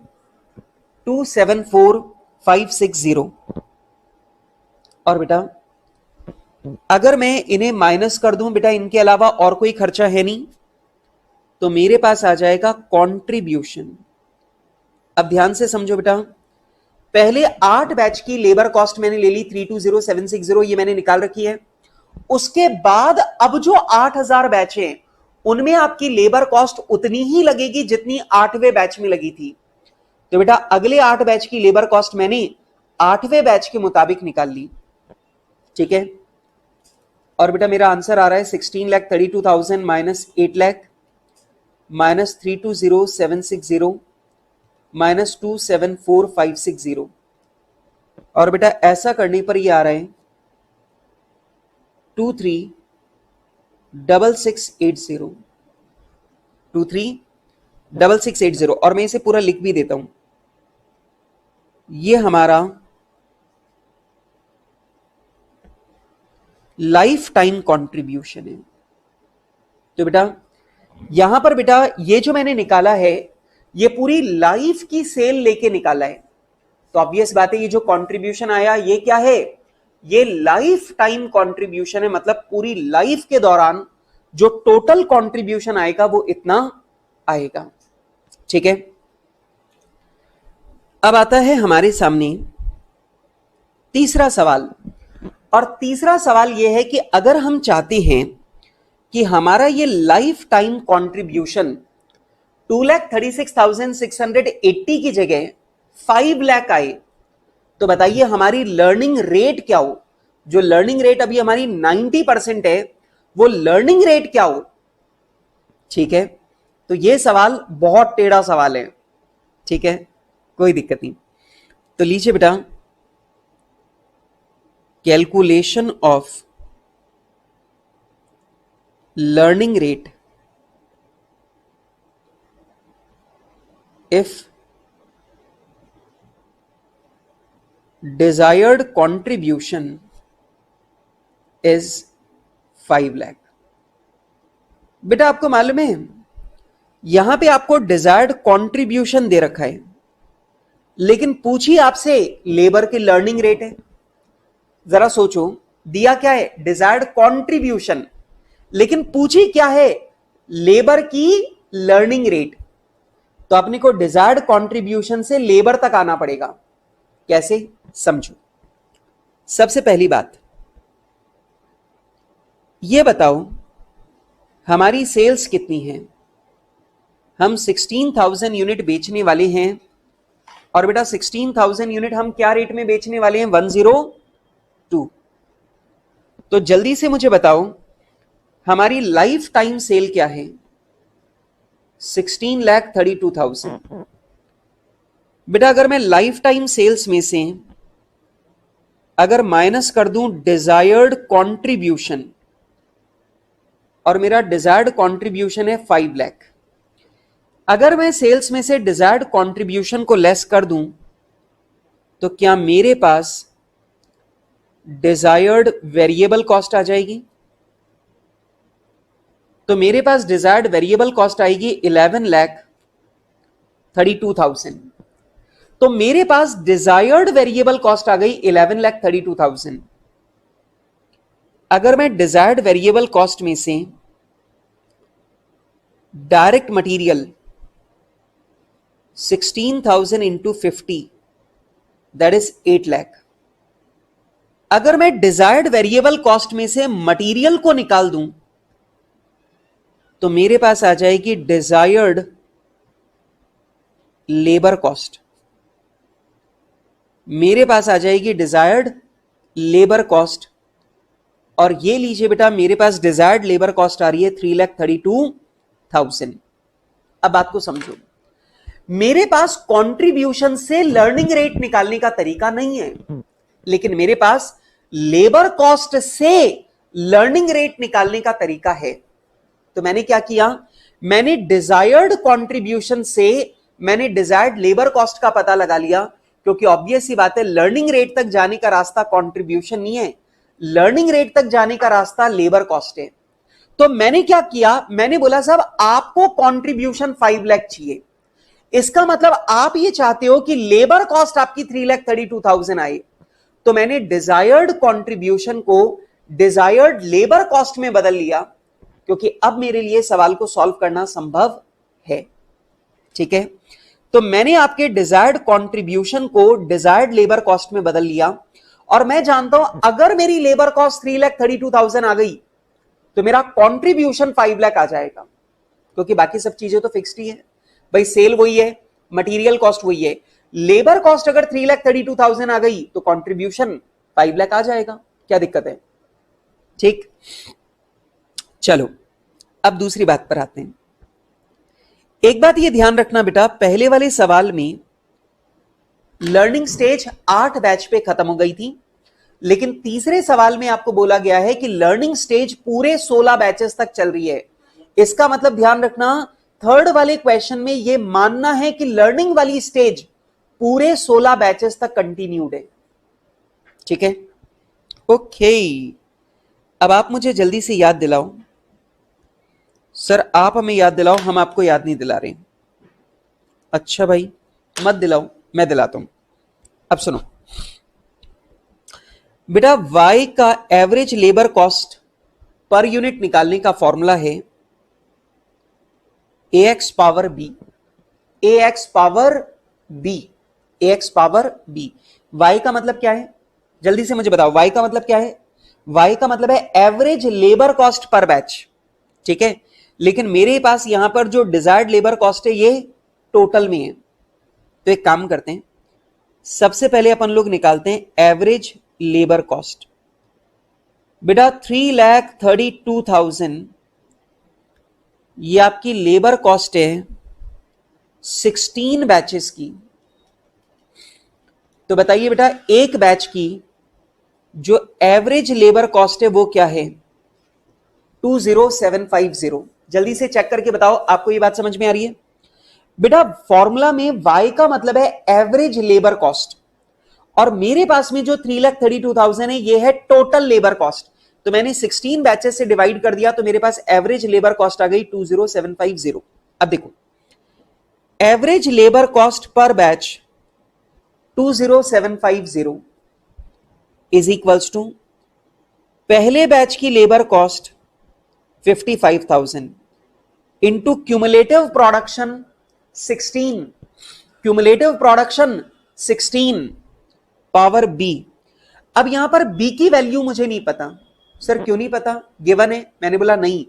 274560। और बेटा अगर मैं इन्हें माइनस कर दूं, बेटा इनके अलावा और कोई खर्चा है नहीं, तो मेरे पास आ जाएगा कंट्रीब्यूशन। अब ध्यान से समझो बेटा, पहले 8 बैच की लेबर कॉस्ट मैंने ले ली 320760, ये मैंने निकाल रखी है। उसके बाद अब जो 8,000 बैच हैं उनमें आपकी लेबर कॉस्ट उतनी ही लगेगी जितनी 8वें बैच में लगी थी। तो बेटा अगले 8 बैच की लेबर कॉस्ट मैंने 8वें बैच के मुताबिक निकाल ली, ठीक है। और बेटा मेरा आंसर आ रहा है 16,32,000 माइनस 8 लाख माइनस 320,760 माइनस 274560। और बेटा ऐसा करने पर ये आ रहा है 236680। 236680। और मैं इसे पूरा लिख भी देता हूं, ये हमारा लाइफ टाइम कंट्रीब्यूशन है। तो बेटा यहां पर बेटा ये जो मैंने निकाला है ये पूरी लाइफ की सेल लेके निकाला है। तो ऑब्वियस बात है ये जो कंट्रीब्यूशन आया ये क्या है, ये लाइफ टाइम कंट्रीब्यूशन है, मतलब पूरी लाइफ के दौरान जो टोटल कंट्रीब्यूशन आएगा वो इतना आएगा। ठीक है, अब आता है हमारे सामने तीसरा सवाल, और तीसरा सवाल यह है कि अगर हम चाहते हैं कि हमारा ये लाइफ टाइम कंट्रीब्यूशन 2,36,680 की जगह 5 लाख आए, तो बताइए हमारी लर्निंग रेट क्या हो। जो लर्निंग रेट अभी हमारी 90% है, वो लर्निंग रेट क्या हो। ठीक है, तो ये सवाल बहुत टेढ़ा सवाल है। ठीक है, कोई दिक्कत नहीं। तो लीजिए बेटा, calculation of learning rate if desired contribution is 5 lakh. बेटा आपको मालूम है यहां पे आपको डिजायर्ड कंट्रीब्यूशन दे रखा है, लेकिन पूछी आपसे लेबर की लर्निंग रेट है। जरा सोचो, दिया क्या है, डिजायर्ड कंट्रीब्यूशन, लेकिन पूछी क्या है, लेबर की लर्निंग रेट। तो अपने को डिजायर्ड कंट्रीब्यूशन से लेबर तक आना पड़ेगा। कैसे, समझो। सबसे पहली बात ये बताओ हमारी सेल्स कितनी है। हम 16,000 यूनिट बेचने वाले हैं, और बेटा 16,000 यूनिट हम क्या रेट में बेचने वाले हैं, 102। तो जल्दी से मुझे बताओ हमारी लाइफ टाइम सेल क्या है, 16,32,000। बेटा अगर मैं लाइफ टाइम सेल्स में से अगर माइनस कर दूं डिजायर्ड कंट्रीब्यूशन, और मेरा डिजायर्ड कंट्रीब्यूशन है 5 लाख, अगर मैं सेल्स में से डिजायर्ड कंट्रीब्यूशन को लेस कर दूं, तो क्या मेरे पास डिजायर्ड वेरिएबल कॉस्ट आ जाएगी। तो मेरे पास डिजायर्ड वेरिएबल कॉस्ट आएगी 11,32,000। तो मेरे पास डिजायर्ड वेरिएबल कॉस्ट आ गई 11,32,000। अगर मैं डिजायर्ड वेरिएबल कॉस्ट में से direct material 16,000 into 50 that is 8 lakh, अगर मैं डिजायर्ड वेरिएबल कॉस्ट में से मटेरियल को निकाल दूं, तो मेरे पास आ जाएगी डिजायर्ड लेबर कॉस्ट। मेरे पास आ जाएगी डिजायर्ड लेबर कॉस्ट, और ये लीजिए बेटा मेरे पास डिजायर्ड लेबर कॉस्ट आ रही है 3,32,000। अब बात को समझो, मेरे पास कंट्रीब्यूशन से लर्निंग रेट निकालने का तरीका नहीं है, लेकिन मेरे पास लेबर कॉस्ट से लर्निंग रेट निकालने का तरीका है। तो मैंने क्या किया, मैंने डिजायर्ड कंट्रीब्यूशन से मैंने डिजायर्ड लेबर कॉस्ट का पता लगा लिया, क्योंकि ऑब्वियस सी बात है लर्निंग रेट तक जाने का रास्ता कंट्रीब्यूशन नहीं है, लर्निंग रेट तक जाने का रास्ता लेबर कॉस्ट है। तो मैंने क्या किया, मैंने बोला साहब आपको कंट्रीब्यूशन 5 लाख चाहिए, इसका मतलब आप ये चाहते हो कि लेबर कॉस्ट आपकी 3,32,000 आए। तो मैंने डिजायर्ड कंट्रीब्यूशन को डिजायर्ड लेबर कॉस्ट में बदल लिया, क्योंकि अब मेरे लिए सवाल को सॉल्व करना संभव है। ठीक है, तो मैंने आपके डिजायर्ड कंट्रीब्यूशन को डिजायर्ड लेबर कॉस्ट में बदल लिया, और मैं जानता हूं अगर मेरी लेबर कॉस्ट 3,32,000 आ गई तो मेरा कंट्रीब्यूशन 5 लाख आ जाएगा, क्योंकि बाकी सब चीजें तो फिक्स्ड ही है भाई, सेल वही है, मटेरियल कॉस्ट वही है। लेबर कॉस्ट अगर 3,32,000 आ गई तो कंट्रीब्यूशन 5 लाख आ जाएगा, क्या दिक्कत है। ठीक, चलो अब दूसरी बात पर आते हैं। एक बात ये ध्यान रखना बेटा, पहले वाले सवाल में लर्निंग स्टेज 8 बैच पे खत्म हो गई थी, लेकिन तीसरे सवाल में आपको बोला गया है कि लर्निंग स्टेज पूरे 16 बैचेस तक चल रही है। इसका मतलब ध्यान रखना, थर्ड वाले क्वेश्चन में यह मानना है कि लर्निंग वाली स्टेज पूरे 16 बैचेस तक कंटिन्यूड है। ठीक है, ओके। अब आप मुझे जल्दी से याद दिलाओ, सर आप हमें याद दिलाओ, हम आपको याद नहीं दिला रहे। अच्छा भाई मत दिलाओ, मैं दिलाता हूं। अब सुनो बेटा, y का average labour cost per unit निकालने का फॉर्मूला है ax power b, ax power b, ax power b। y का मतलब क्या है, जल्दी से मुझे बताओ, y का मतलब क्या है? y का मतलब है average labour cost per batch, ठीक है। लेकिन मेरे पास यहां पर जो डिजायर्ड लेबर कॉस्ट है ये टोटल में है। तो एक काम करते हैं, सबसे पहले अपन लोग निकालते हैं एवरेज लेबर कॉस्ट। बेटा 3,32,000 ये आपकी लेबर कॉस्ट है 16 बैचेस की। तो बताइए बेटा, एक बैच की जो एवरेज लेबर कॉस्ट है वो क्या है? 20750। जल्दी से चेक करके बताओ, आपको ये बात समझ में आ रही है? बेटा फॉर्मूला में y का मतलब है एवरेज लेबर कॉस्ट, और मेरे पास में जो 3,32,000 है ये है टोटल लेबर कॉस्ट। तो मैंने 16 बैचेस से डिवाइड कर दिया, तो मेरे पास एवरेज लेबर कॉस्ट आ गई 20750। अब देखो, average labour cost per batch 20750 is equals to पहले बैच की labour cost 55,000 into cumulative production 16, cumulative production 16 power b। अब यहां पर b की वैल्यू मुझे नहीं पता। सर क्यों नहीं पता? गिवन है। मैंने बोला नहीं,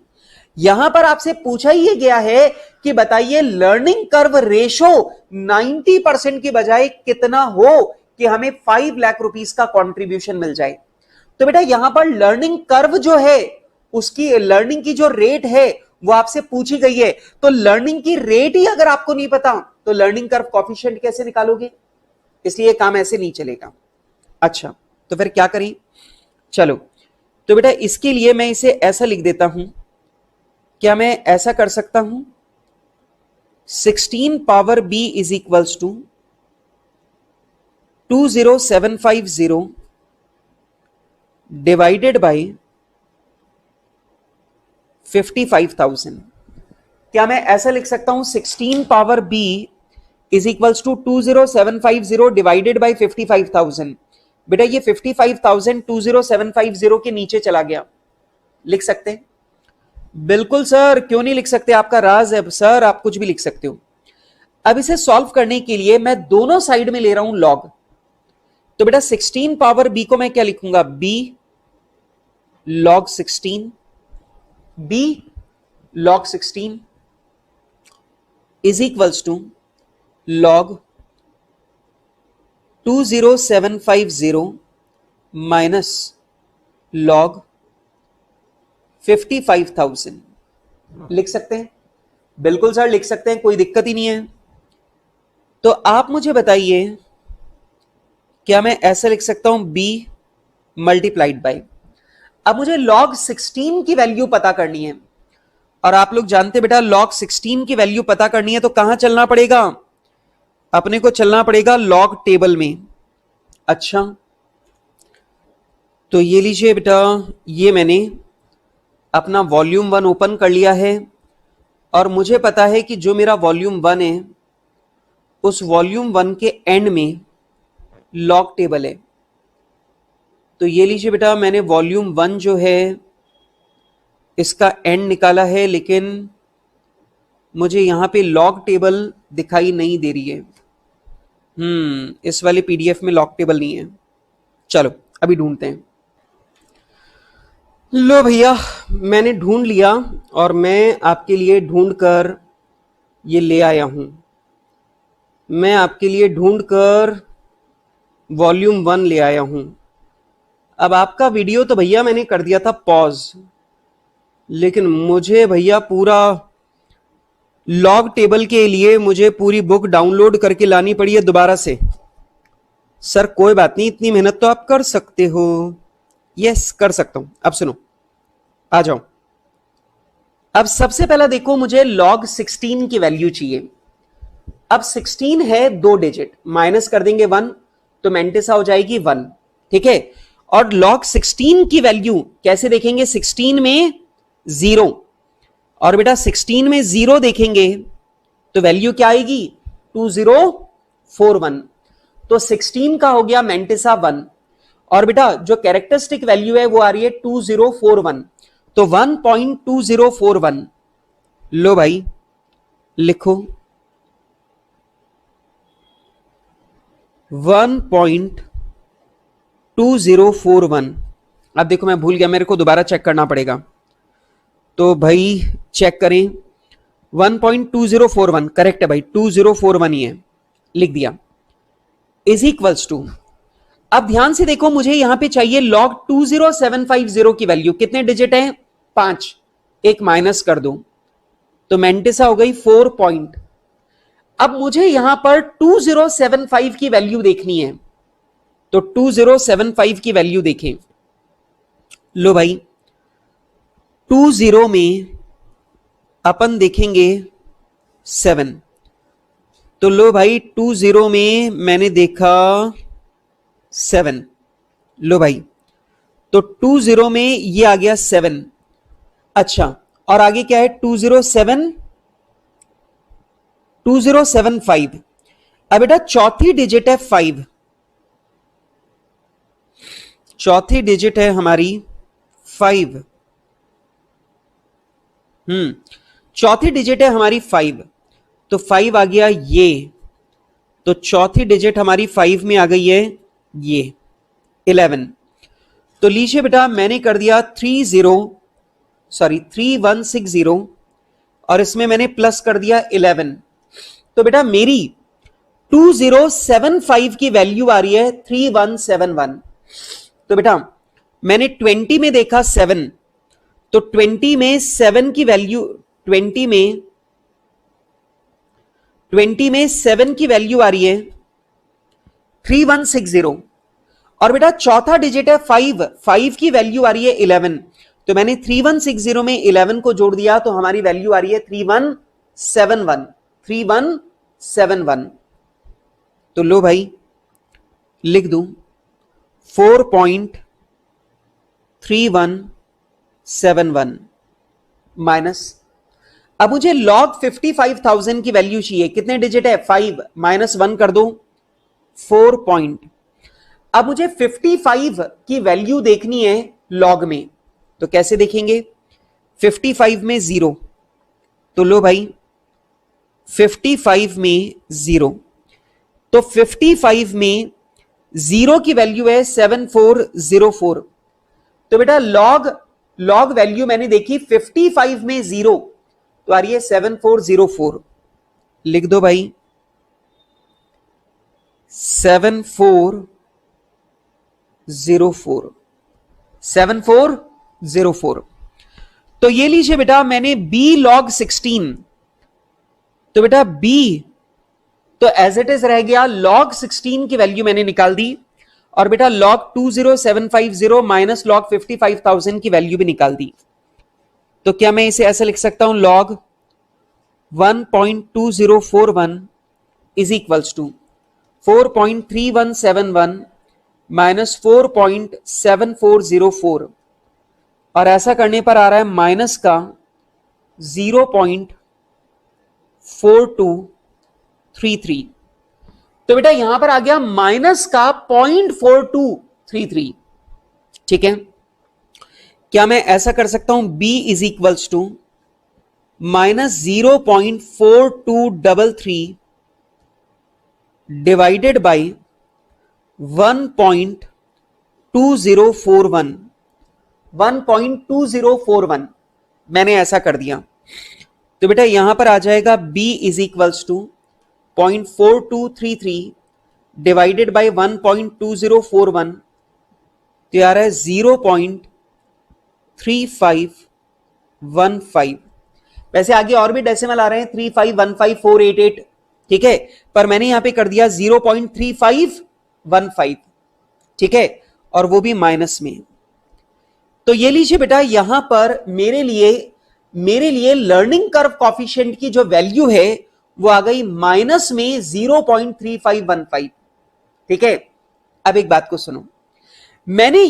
यहां पर आपसे पूछा ही गया है कि बताइए लर्निंग कर्व रेशो 90% की बजाय कितना हो कि हमें 5 लाख रुपीस का कंट्रीब्यूशन मिल जाए। तो बेटा यहां पर लर्निंग कर्व जो है, उसकी लर्निंग की जो रेट है वो आपसे पूछी गई है। तो लर्निंग की रेट ही अगर आपको नहीं पता तो लर्निंग कर्व कॉफिशिएंट कैसे निकालोगे? इसलिए काम ऐसे नहीं चलेगा। अच्छा, तो फिर क्या करें? चलो, तो बेटा इसके लिए मैं इसे ऐसा लिख देता हूं। क्या मैं ऐसा कर सकता हूं? 16 power b is equals to 20750 divided by 55,000। क्या मैं ऐसा लिख सकता हूं? 16 power b is equals to 20750 divided by 55,000। बेटा ये 55,000 20750 के नीचे चला गया, लिख सकते हैं? बिल्कुल सर, क्यों नहीं लिख सकते? आपका राज है सर, आप कुछ भी लिख सकते हो। अब इसे सॉल्व करने के लिए मैं दोनों साइड में ले रहा हूं लॉग। तो बेटा 16 पावर b को मैं क्या लिखूंगा? b log 16, b log 16 is equals to log 20750 minus log 55,000। लिख सकते हैं? बिल्कुल सर लिख सकते हैं, कोई दिक्कत ही नहीं है। तो आप मुझे बताइए, क्या मैं ऐसा लिख सकता हूं? b मल्टीप्लाइड बाय, अब मुझे log 16 की वैल्यू पता करनी है, और आप लोग जानते बेटा log 16 की वैल्यू पता करनी है तो कहां चलना पड़ेगा? अपने को चलना पड़ेगा log टेबल में। अच्छा, तो ये लीजिए बेटा, ये मैंने अपना वॉल्यूम 1 ओपन कर लिया है, और मुझे पता है कि जो मेरा वॉल्यूम 1 है उस वॉल्यूम 1 के एंड में लॉग टेबल है। तो ये लीजिए बेटा, मैंने वॉल्यूम 1 जो है इसका एंड निकाला है, लेकिन मुझे यहां पे लॉग टेबल दिखाई नहीं दे रही है। इस वाले पीडीएफ में लॉग टेबल नहीं है। चलो अभी ढूंढते हैं। लो भैया, मैंने ढूंढ लिया, और मैं आपके लिए ढूंढकर ये ले आया हूं। मैं आपके लिए ढूंढकर वॉल्यूम 1 ले आया हूं। अब आपका वीडियो तो भैया मैंने कर दिया था पॉज, लेकिन मुझे भैया पूरा लॉग टेबल के लिए मुझे पूरी बुक डाउनलोड करके लानी पड़ी है दोबारा से। सर कोई बात नहीं, इतनी मेहनत तो आप कर सकते हो। यस कर सकता हूं। अब सुनो, आ जाओ। अब सबसे पहला देखो, मुझे log 16 की वैल्यू चाहिए। अब 16 है 2 डिजिट, माइनस कर देंगे 1 तो मेंटिसा हो जाएगी 1, ठीक है। और log 16 की वैल्यू कैसे देखेंगे? 16 में 0, और बेटा 16 में 0 देखेंगे तो वैल्यू क्या आएगी? 2041। तो 16 का हो गया मैंटिसा 1, और बेटा जो कैरेक्टरिस्टिक वैल्यू है वो आ रही है 2041, तो 1.2041 लो भाई लिखो 1.2041। अब देखो मैं भूल गया, मेरे को दोबारा चेक करना पड़ेगा, तो भाई चेक करें 1.2041 करेक्ट है भाई, 2041 ही है, लिख दिया, इज इक्वल्स टू। अब ध्यान से देखो मुझे यहां पे चाहिए log 20750 की वैल्यू, कितने डिजिट है 5, एक माइनस कर दो तो मैंटिसा हो गई 4 पॉइंट। अब मुझे यहां पर 2075 की वैल्यू देखनी है, तो 2075 की वैल्यू देखें, लो भाई 20 में अपन देखेंगे 7, तो लो भाई 20 में मैंने देखा 7, लो भाई तो 20 में ये आ गया 7। अच्छा और आगे क्या है 2075। अब बेटा चौथी डिजिट है 5, चौथी डिजिट है हमारी 5, चौथी डिजिट है हमारी 5, तो 5 आ गया ये, तो चौथी डिजिट हमारी 5 में आ गई है ये 11। तो लीजिए बेटा मैंने कर दिया 3160 और इसमें मैंने प्लस कर दिया 11, तो बेटा मेरी 2075 की वैल्यू आ रही है 3171। तो बेटा मैंने 20 में देखा 7, तो 20 में 7 की वैल्यू 20 में 7 की वैल्यू आ रही है 3160, और बेटा चौथा डिजिट है 5 की वैल्यू आ रही है 11, तो मैंने 3160 में 11 को जोड़ दिया तो हमारी वैल्यू आ रही है 3171। तो लो भाई लिख दूं 4.3171 माइनस, अब मुझे log 55,000 की वैल्यू चाहिए, कितने डिजिट है 5, माइनस 1 कर दो 4 पॉइंट। अब मुझे 55 की वैल्यू देखनी है log में, तो कैसे देखेंगे 55 में 0, तो लो भाई 55 में 0, तो 55 में 0 की वैल्यू है 7404, तो बेटा log वैल्यू मैंने देखी 55 में 0, तो आ रही है 7404, लिख दो भाई 7404। तो ये लीजिए बेटा मैंने b log 16, तो बेटा b तो एज इट इज रह गया, log 16 की वैल्यू मैंने निकाल दी, और बेटा log 20750 माइनस log 55,000 की वैल्यू भी निकाल दी, तो क्या मैं इसे ऐसे लिख सकता हूं log 1.2041 is equals to 4.3171 minus 4.7404, और ऐसा करने पर आ रहा है माइनस का 0.4233, तो बेटा यहां पर आ गया माइनस का 0.4233, ठीक है। क्या मैं ऐसा कर सकता हूं b is equals to minus 0.4233 divided by 1.2041 मैंने ऐसा कर दिया, तो बेटा यहां पर आ जाएगा b is equals to 0.4233 divided by 1.2041, तो यार है 0.3515। वैसे आगे और भी डेसिमल आ रहे हैं 3515488, ठीक है, पर मैंने यहां पे कर दिया 0.3515, ठीक है, और वो भी माइनस में। तो ये लीजिए बेटा यहां पर मेरे लिए लर्निंग कर्व कॉफिशिएंट की जो वैल्यू है वो आ गई माइनस में 0.3515, ठीक है। अब एक बात को सुनो, मैंने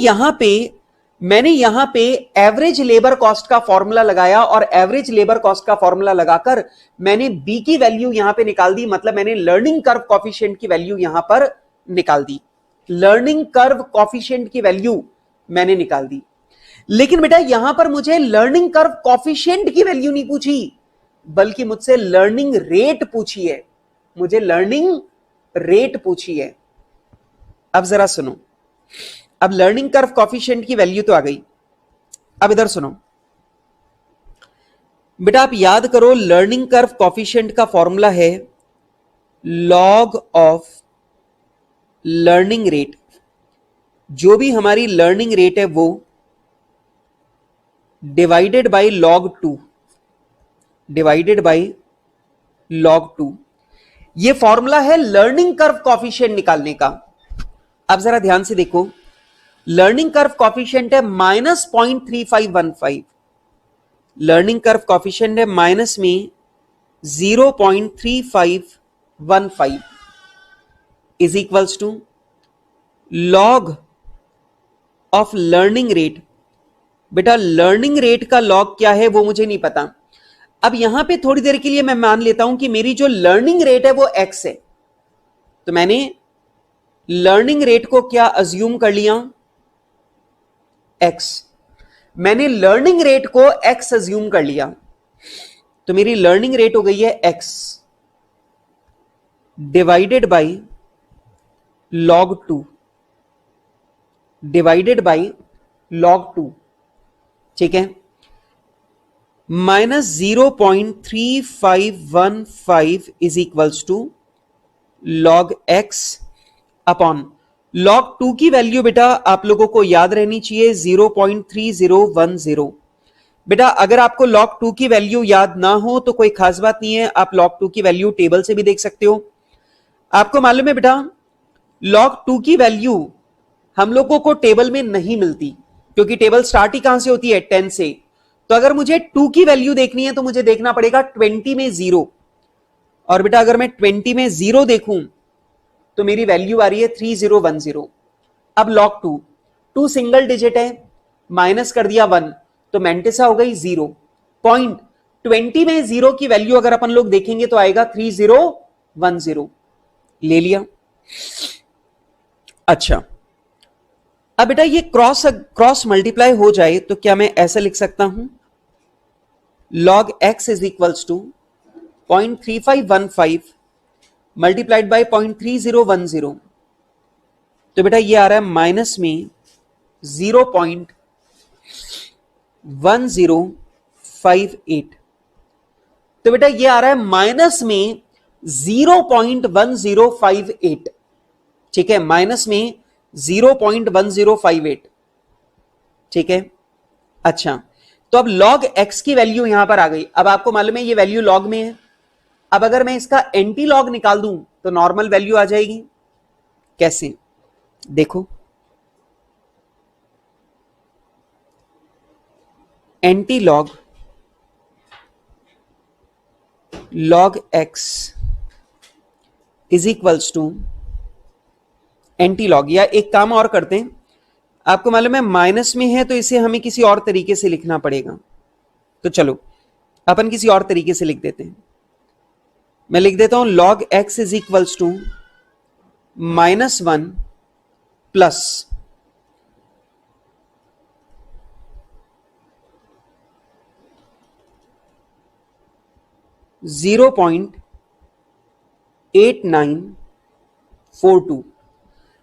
यहां पे एवरेज लेबर कॉस्ट का फॉर्मूला लगाया, और एवरेज लेबर कॉस्ट का फॉर्मूला लगाकर मैंने बी की वैल्यू यहां पे निकाल दी, मतलब मैंने लर्निंग कर्व कॉफिशिएंट की वैल्यू यहां पर निकाल दी, लर्निंग कर्व कॉफिशिएंट की वैल्यू मैंने निकाल दी। लेकिन बेटा यहां पर मुझे लर्निंग कर्व कॉफिशिएंट की वैल्यू नहीं पूछी, बल्कि मुझसे लर्निंग रेट पूछी है, मुझे लर्निंग रेट पूछी है। अब जरा सुनो, अब लर्निंग कर्व कॉफिशिएंट की वैल्यू तो आ गई, अब इधर सुनो बेटा, आप याद करो लर्निंग कर्व कॉफिशिएंट का फॉर्मूला है लॉग ऑफ लर्निंग रेट। जो भी हमारी लर्निंग रेट है वो divided by log 2, divided by log 2। ये फॉर्मूला है लर्निंग कर्व कॉफिशिएंट निकालने का। अब जरा ध्यान से देखो, लर्निंग कर्व कॉफिशिएंट है -0.3515, लर्निंग कर्व कॉफिशिएंट है माइनस में 0.3515 is equals to log of learning rate. बेटा लर्निंग रेट का लॉग क्या है वो मुझे नहीं पता। अब यहां पे थोड़ी देर के लिए मैं मान लेता हूं कि मेरी जो लर्निंग रेट है वो x है, तो मैंने लर्निंग रेट को क्या अज्यूम कर लिया, x। मैंने लर्निंग रेट को x अज्यूम कर लिया, तो मेरी लर्निंग रेट हो गई है x divided by log 2, divided by log 2, ठीक है, -0.3515 is equals to log x upon log 2 की वैल्यू बेटा आप लोगों को याद रहनी चाहिए 0.3010। बेटा अगर आपको log 2 की वैल्यू याद ना हो तो कोई खास बात नहीं है, आप log 2 की वैल्यू टेबल से भी देख सकते हो। आपको मालूम है बेटा log 2 की वैल्यू हम लोगों को टेबल में नहीं मिलती, क्योंकि टेबल स्टार्ट ही कहां से होती है, 10 से। तो अगर मुझे 2 की वैल्यू देखनी है तो मुझे देखना पड़ेगा 20 में 0, और बेटा अगर मैं 20 में 0 देखूं तो मेरी वैल्यू आ रही है 3010। अब log 2, 2 सिंगल डिजिट है, माइनस कर दिया 1 तो मैंटिसा हो गई 0। पॉइंट 20 में 0 की वैल्यू अगर अपन लोग देखेंगे तो आएगा 3010, ले लिया। अच्छा अब बेटा ये क्रॉस मल्टीप्लाई हो जाए तो क्या मैं ऐसा लिख सकता हूं, log x is equals to 0.3515 multiplied by 0.3010, तो बेटा ये आ रहा है माइनस में 0.1058, तो बेटा ये आ रहा है माइनस में 0.1058, ठीक है, माइनस में 0.1058, ठीक है। अच्छा तो अब log x की वैल्यू यहां पर आ गई। अब आपको मालूम है ये वैल्यू log में है, अब अगर मैं इसका एंटी लॉग निकाल दूं तो नॉर्मल वैल्यू आ जाएगी। कैसे, देखो anti log log x is equals to anti log, या एक काम और करते हैं, आपको मालूम है माइनस में है तो इसे हमें किसी और तरीके से लिखना पड़ेगा, तो चलो अपन किसी और तरीके से लिख देते हैं। मैं लिख देता हूं log x is equals to -1 plus 0.8942।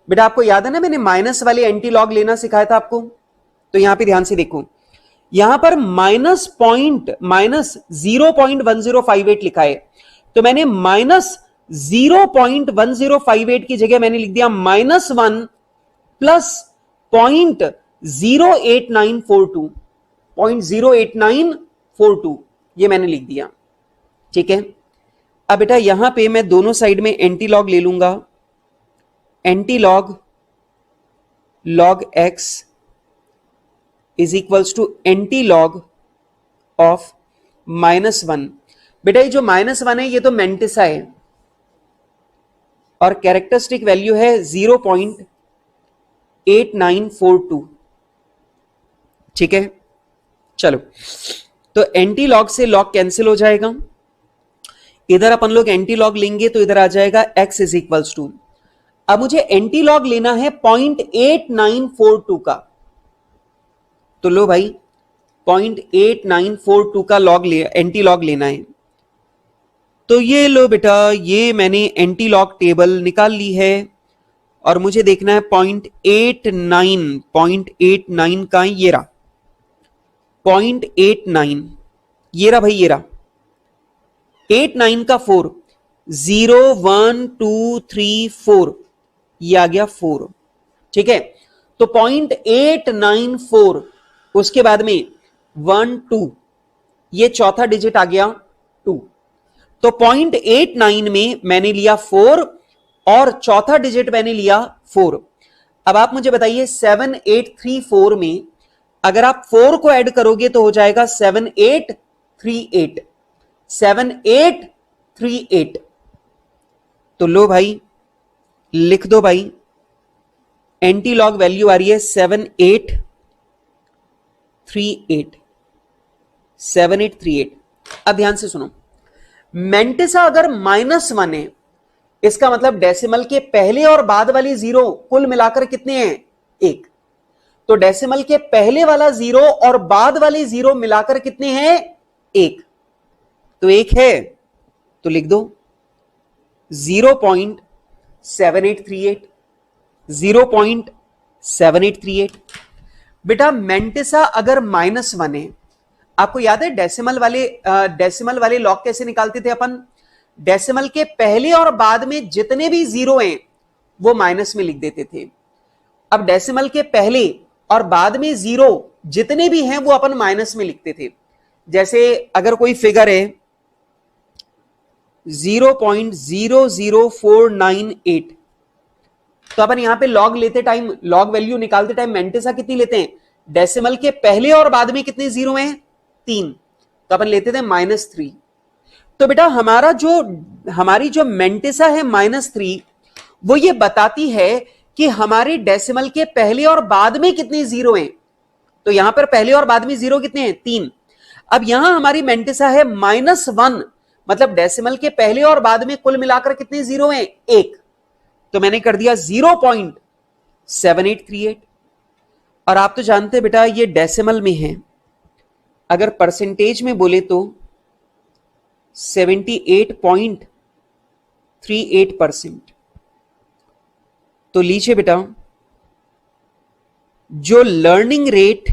बेटा आपको याद है ना मैंने माइनस वाले एंटी लॉग लेना सिखाया था आपको, तो यहां पे ध्यान से देखो, यहां पर -0.1058 लिखा है, तो मैंने -0.1058 की जगह मैंने लिख दिया -1 प्लस 0.08942, 0.08942 ये मैंने लिख दिया, ठीक है। अब बेटा यहां पे मैं दोनों साइड में एंटी लॉग ले लूंगा, anti log log x is equals to anti log of -1। बेटा ये जो -1 है ये तो मैंटिसा है और कैरेक्टरिस्टिक वैल्यू है 0.8942, ठीक है। चलो तो एंटी लॉग से लॉग कैंसिल हो जाएगा, इधर अपन लोग एंटी लॉग लेंगे तो इधर आ जाएगा x इज इक्वल्स टू, अब मुझे एंटी लॉग लेना है 0.8942 का, तो लो भाई 0.8942 का लॉग ले, एंटी लॉग लेना है। तो ये लो बेटा, ये मैंने एंटी लॉग टेबल निकाल ली है और मुझे देखना है 0.89 का ये रहा 0.89, ये रहा भाई, ये रहा 89 का 4, 0 1 2 3 4, ये आ गया 4, ठीक है। तो 0.894, उसके बाद में 1 2, ये चौथा डिजिट आ गया 2, तो 0.89 में मैंने लिया 4 और चौथा डिजिट मैंने लिया 4। अब आप मुझे बताइए 7834 में अगर आप 4 को ऐड करोगे तो हो जाएगा 7838, 7838। तो लो भाई लिख दो भाई, एंटी लॉग वैल्यू आ रही है 7838, 7838। अब ध्यान से सुनो, मेंटिसा अगर -1 है, इसका मतलब डेसिमल के पहले और बाद वाली जीरो कुल मिलाकर कितने हैं? 1। तो डेसिमल के पहले वाला जीरो और बाद वाली जीरो मिलाकर कितने हैं? 1। तो 1 है तो लिख दो 0.7838, 0.7838। बेटा मेंटिसा अगर -1 है, आपको याद है डेसिमल वाले लॉग कैसे निकालते थे अपन? डेसिमल के पहले और बाद में जितने भी जीरो हैं वो माइनस में लिख देते थे। अब डेसिमल के पहले और बाद में जीरो जितने भी हैं वो अपन माइनस में लिखते थे। जैसे अगर कोई फिगर है 0.00498, तो अपन यहां पे लॉग लेते टाइम, लॉग वैल्यू निकालते टाइम मेंटिसा कितनी लेते हैं? डेसिमल के पहले और बाद में कितने जीरो हैं? 3, तो अपन लेते थे -3। तो बेटा हमारी जो मेंटिसा है -3, वो ये बताती है कि हमारे डेसिमल के पहले और बाद में कितने जीरो हैं। तो यहां पर पहले और बाद में जीरो कितने हैं? 3। अब यहां हमारी मेंटिसा है -1, मतलब डेसिमल के पहले और बाद में कुल मिलाकर कितने जीरो हैं? 1। तो मैंने कर दिया 0.7838। और आप तो जानते हैं बेटा ये डेसिमल में है, अगर परसेंटेज में बोले तो 78.38%। तो लीजिए बेटा, जो लर्निंग रेट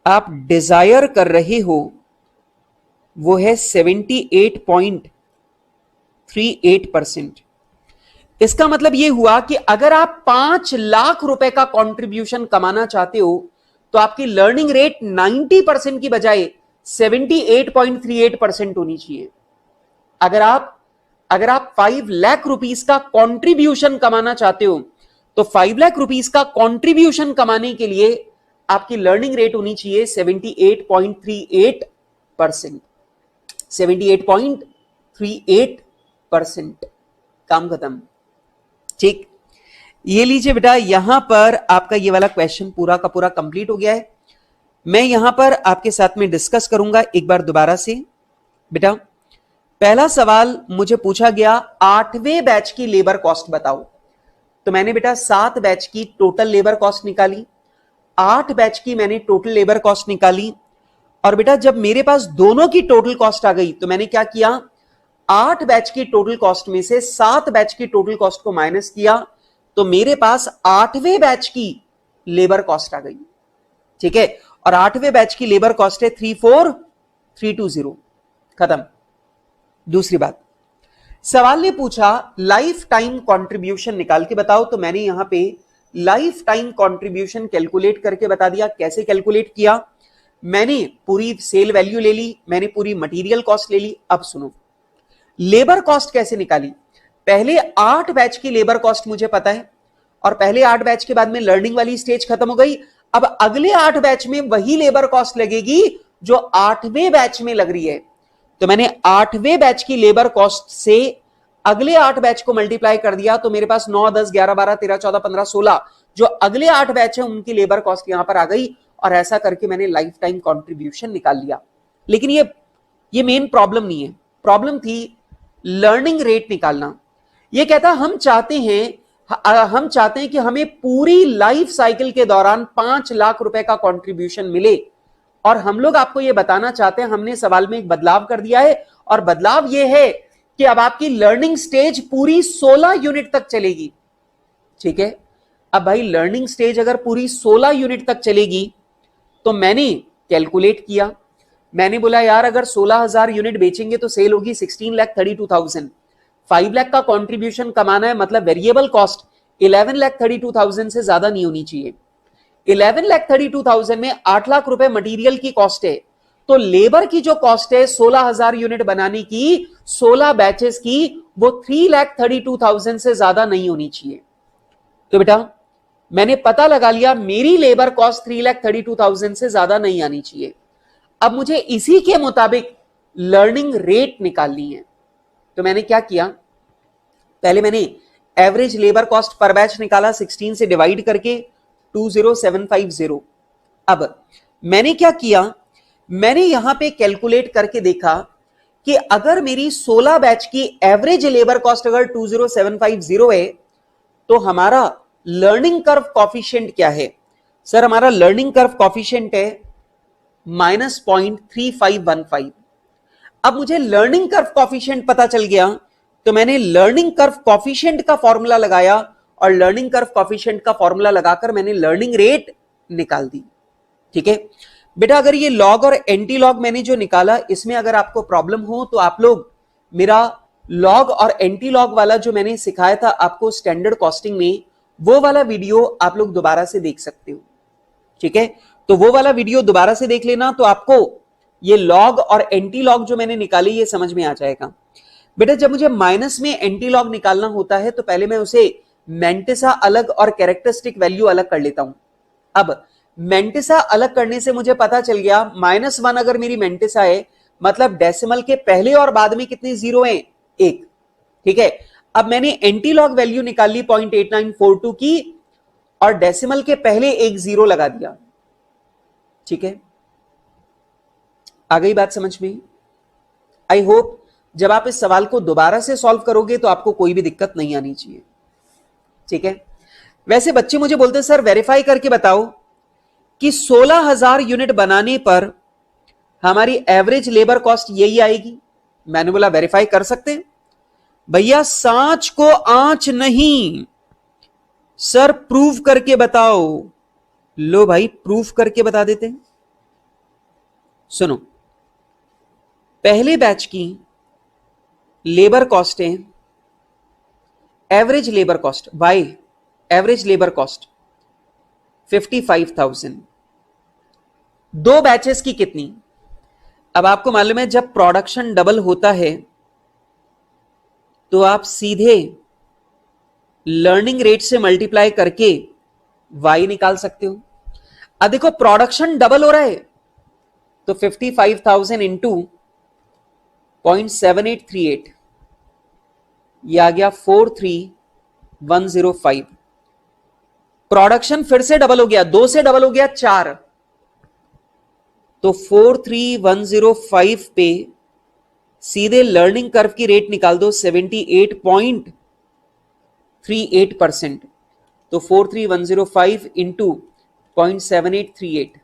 आप डिजायर कर रहे हो वो है 78.38%। इसका मतलब यह हुआ कि अगर आप 5 लाख रुपए का कंट्रीब्यूशन कमाना चाहते हो तो आपकी लर्निंग रेट 90% की बजाय 78.38% होनी चाहिए। अगर आप 5 लाख रुपीस का कंट्रीब्यूशन कमाना चाहते हो तो 5 लाख रुपीस का कंट्रीब्यूशन कमाने के लिए आपकी लर्निंग रेट होनी चाहिए 78.38%। 78.38%। काम खत्म। ठीक, ये लीजिए बेटा, यहां पर आपका ये वाला क्वेश्चन पूरा का पूरा कंप्लीट हो गया है। मैं यहां पर आपके साथ में डिस्कस करूंगा एक बार दोबारा से। बेटा पहला सवाल मुझे पूछा गया 8वें बैच की लेबर कॉस्ट बताओ। तो मैंने बेटा 7 बैच की टोटल लेबर कॉस्ट निकाली, 8 बैच की मैंने टोटल लेबर कॉस्ट निकाली। और बेटा जब मेरे पास दोनों की टोटल कॉस्ट आ गई तो मैंने क्या किया, 8 बैच की टोटल कॉस्ट में से 7 बैच की टोटल कॉस्ट को माइनस किया, तो मेरे पास 8वें बैच की लेबर कॉस्ट आ गई। ठीक है, और 8वें बैच की लेबर कॉस्ट है 34320। खत्म। दूसरी बात, सवाल ने पूछा लाइफ टाइम कंट्रीब्यूशन निकाल के बताओ। तो मैंने यहां पे लाइफ टाइम कंट्रीब्यूशन कैलकुलेट करके बता दिया। कैसे कैलकुलेट किया? मैंने पूरी सेल वैल्यू ले ली, मैंने पूरी मटेरियल कॉस्ट ले ली। अब सुनो, लेबर कॉस्ट कैसे निकाली? पहले 8 बैच की लेबर कॉस्ट मुझे पता है, और पहले 8 बैच के बाद में लर्निंग वाली स्टेज खत्म हो गई। अब अगले 8 बैच में वही लेबर कॉस्ट लगेगी जो 8वें बैच में लग रही है। तो मैंने 8वें बैच की लेबर कॉस्ट से अगले 8 बैच को मल्टीप्लाई कर दिया, तो मेरे पास 9 10 11 12 13 14 15 16 जो अगले 8 बैच है उनकी लेबर कॉस्ट यहां पर आ गई। और ऐसा करके मैंने लाइफ टाइम कंट्रीब्यूशन निकाल लिया। लेकिन ये मेन प्रॉब्लम नहीं है, प्रॉब्लम थी लर्निंग रेट निकालना। ये कहता हम चाहते हैं कि हमें पूरी लाइफ साइकिल के दौरान 5 लाख रुपए का कंट्रीब्यूशन मिले, और हम लोग आपको ये बताना चाहते हैं, हमने सवाल में एक बदलाव कर दिया है, और बदलाव ये है कि अब आपकी लर्निंग स्टेज पूरी 16 यूनिट तक चलेगी। ठीक है, अब भाई लर्निंग स्टेज अगर पूरी 16 यूनिट तक चलेगी, तो मैंने कैलकुलेट किया, मैंने बोला यार अगर 16,000 यूनिट बेचेंगे तो सेल होगी 16,32,000, 5 लाख का कंट्रीब्यूशन कमाना है, मतलब वेरिएबल कॉस्ट 11,32,000 से ज्यादा नहीं होनी चाहिए। 11,32,000 में 8 लाख रुपए मटेरियल की कॉस्ट है, तो लेबर की जो कॉस्ट है 16,000 यूनिट बनाने की, 16 बैचेस की, वो 3,32,000 से ज्यादा नहीं होनी चाहिए। तो बेटा मैंने पता लगा लिया मेरी लेबर कॉस्ट 3,32,000 से ज्यादा नहीं आनी चाहिए। अब मुझे इसी के मुताबिक लर्निंग रेट निकालनी है। तो मैंने क्या किया, पहले मैंने average labour cost per batch निकाला 16 से डिवाइड करके 20750। अब मैंने क्या किया, मैंने यहां पे कैलकुलेट करके देखा कि अगर मेरी 16 बैच की एवरेज लेबर कॉस्ट अगर 20750 है, तो हमारा लर्निंग कर्व कॉफिशिएंट क्या है? सर हमारा लर्निंग कर्व कॉफिशिएंट है -0.3515। अब मुझे लर्निंग कर्व कॉफिशिएंट पता चल गया, तो मैंने लर्निंग कर्व कॉफिशिएंट का फॉर्मूला लगाया, और लर्निंग कर्व कॉफिशिएंट का फॉर्मूला लगाकर मैंने लर्निंग रेट निकाल दी। ठीक है बेटा, अगर ये लॉग और एंटी लॉग मैंने जो निकाला, इसमें अगर आपको प्रॉब्लम हो तो आप लोग मेरा लॉग और एंटी लॉग वाला जो मैंने सिखाया था आपको स्टैंडर्ड कॉस्टिंग में, वो वाला वीडियो आप लोग दोबारा से देख सकते हो। ठीक है, तो वो वाला वीडियो दोबारा से देख लेना, तो आपको ये लॉग और एंटी लॉग जो मैंने निकाली ये समझ में आ जाएगा। बेटा जब मुझे माइनस में एंटी लॉग निकालना होता है, तो पहले मैं उसे मेंटिसा अलग और कैरेक्टरिस्टिक वैल्यू अलग कर लेता हूं। अब मेंटिसा अलग करने से मुझे पता चल गया -1 अगर मेरी मेंटिसा है, मतलब डेसिमल के पहले और बाद में कितने जीरो हैं? 1। ठीक है, अब मैंने एंटी लॉग वैल्यू निकाल ली 0.8942 की, और डेसिमल के पहले एक जीरो लगा दिया। ठीक है, आ गई बात समझ में? आई होप जब आप इस सवाल को दोबारा से सॉल्व करोगे तो आपको कोई भी दिक्कत नहीं आनी चाहिए। ठीक है, वैसे बच्चे मुझे बोलते हैं सर वेरीफाई करके बताओ कि 16,000 यूनिट बनाने पर हमारी एवरेज लेबर कॉस्ट यही आएगी। मैंने बोला वेरीफाई कर सकते हैं भैया, सांच को आंच नहीं, सर प्रूव करके बताओ। लो भाई प्रूफ करके बता देते हैं। सुनो, पहले बैच की लेबर कॉस्ट है, average labour cost by average labour cost 55,000। 2 batches की कितनी? अब आपको मालूम है जब प्रोडक्शन डबल होता है तो आप सीधे लर्निंग रेट से मल्टीप्लाई करके y निकाल सकते हो। अब देखो प्रोडक्शन डबल हो रहा है, तो 55,000 इंटू 0.7838, ये आ गया 43,105। प्रोडक्शन फिर से डबल हो गया, 2 से डबल हो गया 4, तो 43,105 पे सीधे लर्निंग कर्व की रेट निकाल दो 78.38%। तो 43,105 इंटू 0.7838,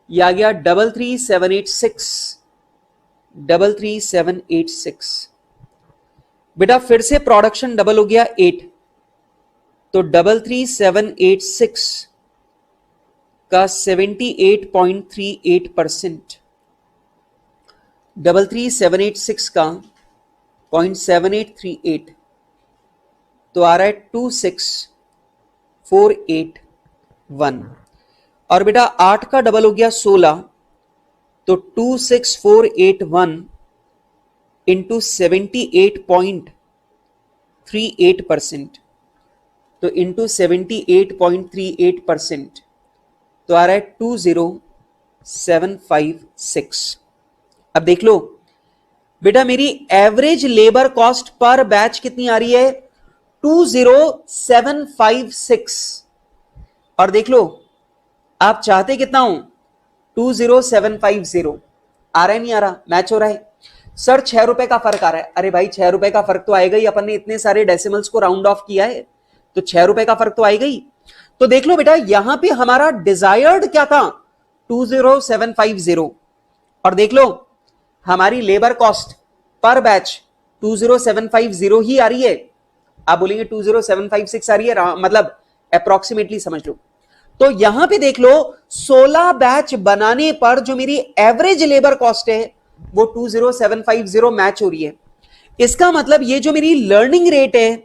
ये आ गया 33,786। बेटा फिर से प्रोडक्शन डबल हो गया 8, तो 33,786 का 78.38%, 33,786 का 0.7838, तो आ रहा है 26,481। और बेटा 8 का डबल हो गया 16, तो 26,481 इंटू 78.38%, तो इंटू 78.38%, तो आ रहा है 20,756। अब देख लो बेटा मेरी average labour cost per batch कितनी आ रही है? 20,756। और देख लो आप चाहते कितना हो? 20,750। आ रहा है नहीं आ रहा? मैच हो रहा है? सर 6 रुपए का फर्क आ रहा है। अरे भाई 6 रुपए का फर्क तो आएगा ही, अपन ने इतने सारे डेसिमल्स को राउंड ऑफ किया है, तो 6 रुपए का फर्क तो आएगा ही। तो देख लो बेटा, यहां पे हमारा डिजायर्ड क्या था, 20750, और देख लो हमारी लेबर कॉस्ट पर बैच 20750 ही आ रही है। आप बोलेंगे 20756 आ रही है, मतलब अप्रोक्सीमेटली समझ लो। तो यहां पे देख लो 16 बैच बनाने पर जो मेरी एवरेज लेबर कॉस्ट है वो 20750 मैच हो रही है। इसका मतलब ये जो मेरी लर्निंग रेट है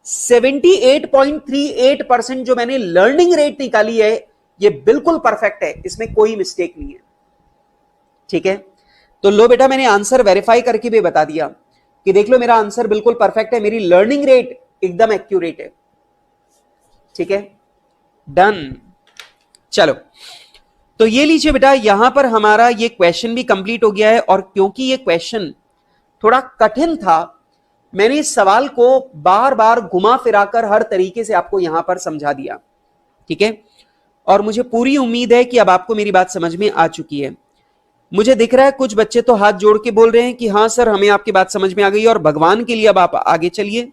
78.38% जो मैंने लर्निंग रेट निकाली है ये बिल्कुल परफेक्ट है, इसमें कोई मिस्टेक नहीं है। ठीक है, तो लो बेटा मैंने आंसर वेरीफाई करके भी बता दिया कि देख लो मेरा आंसर बिल्कुल परफेक्ट है, मेरी लर्निंग रेट एकदम एक्यूरेट है। ठीक है, डन। चलो तो ये लीजिए बेटा, यहां पर हमारा ये क्वेश्चन भी कंप्लीट हो गया है। और क्योंकि ये क्वेश्चन थोड़ा कठिन था, मैंने इस सवाल को बार बार घुमा फिराकर हर तरीके से आपको यहां पर समझा दिया। ठीक है, और मुझे पूरी उम्मीद है कि अब आपको मेरी बात समझ में आ चुकी है। मुझे दिख रहा है कुछ बच्चे तो हाथ जोड़ के बोल रहे हैं कि हाँ सर हमें आपकी बात समझ में आ गई, और भगवान के लिए अब आप आगे चलिए।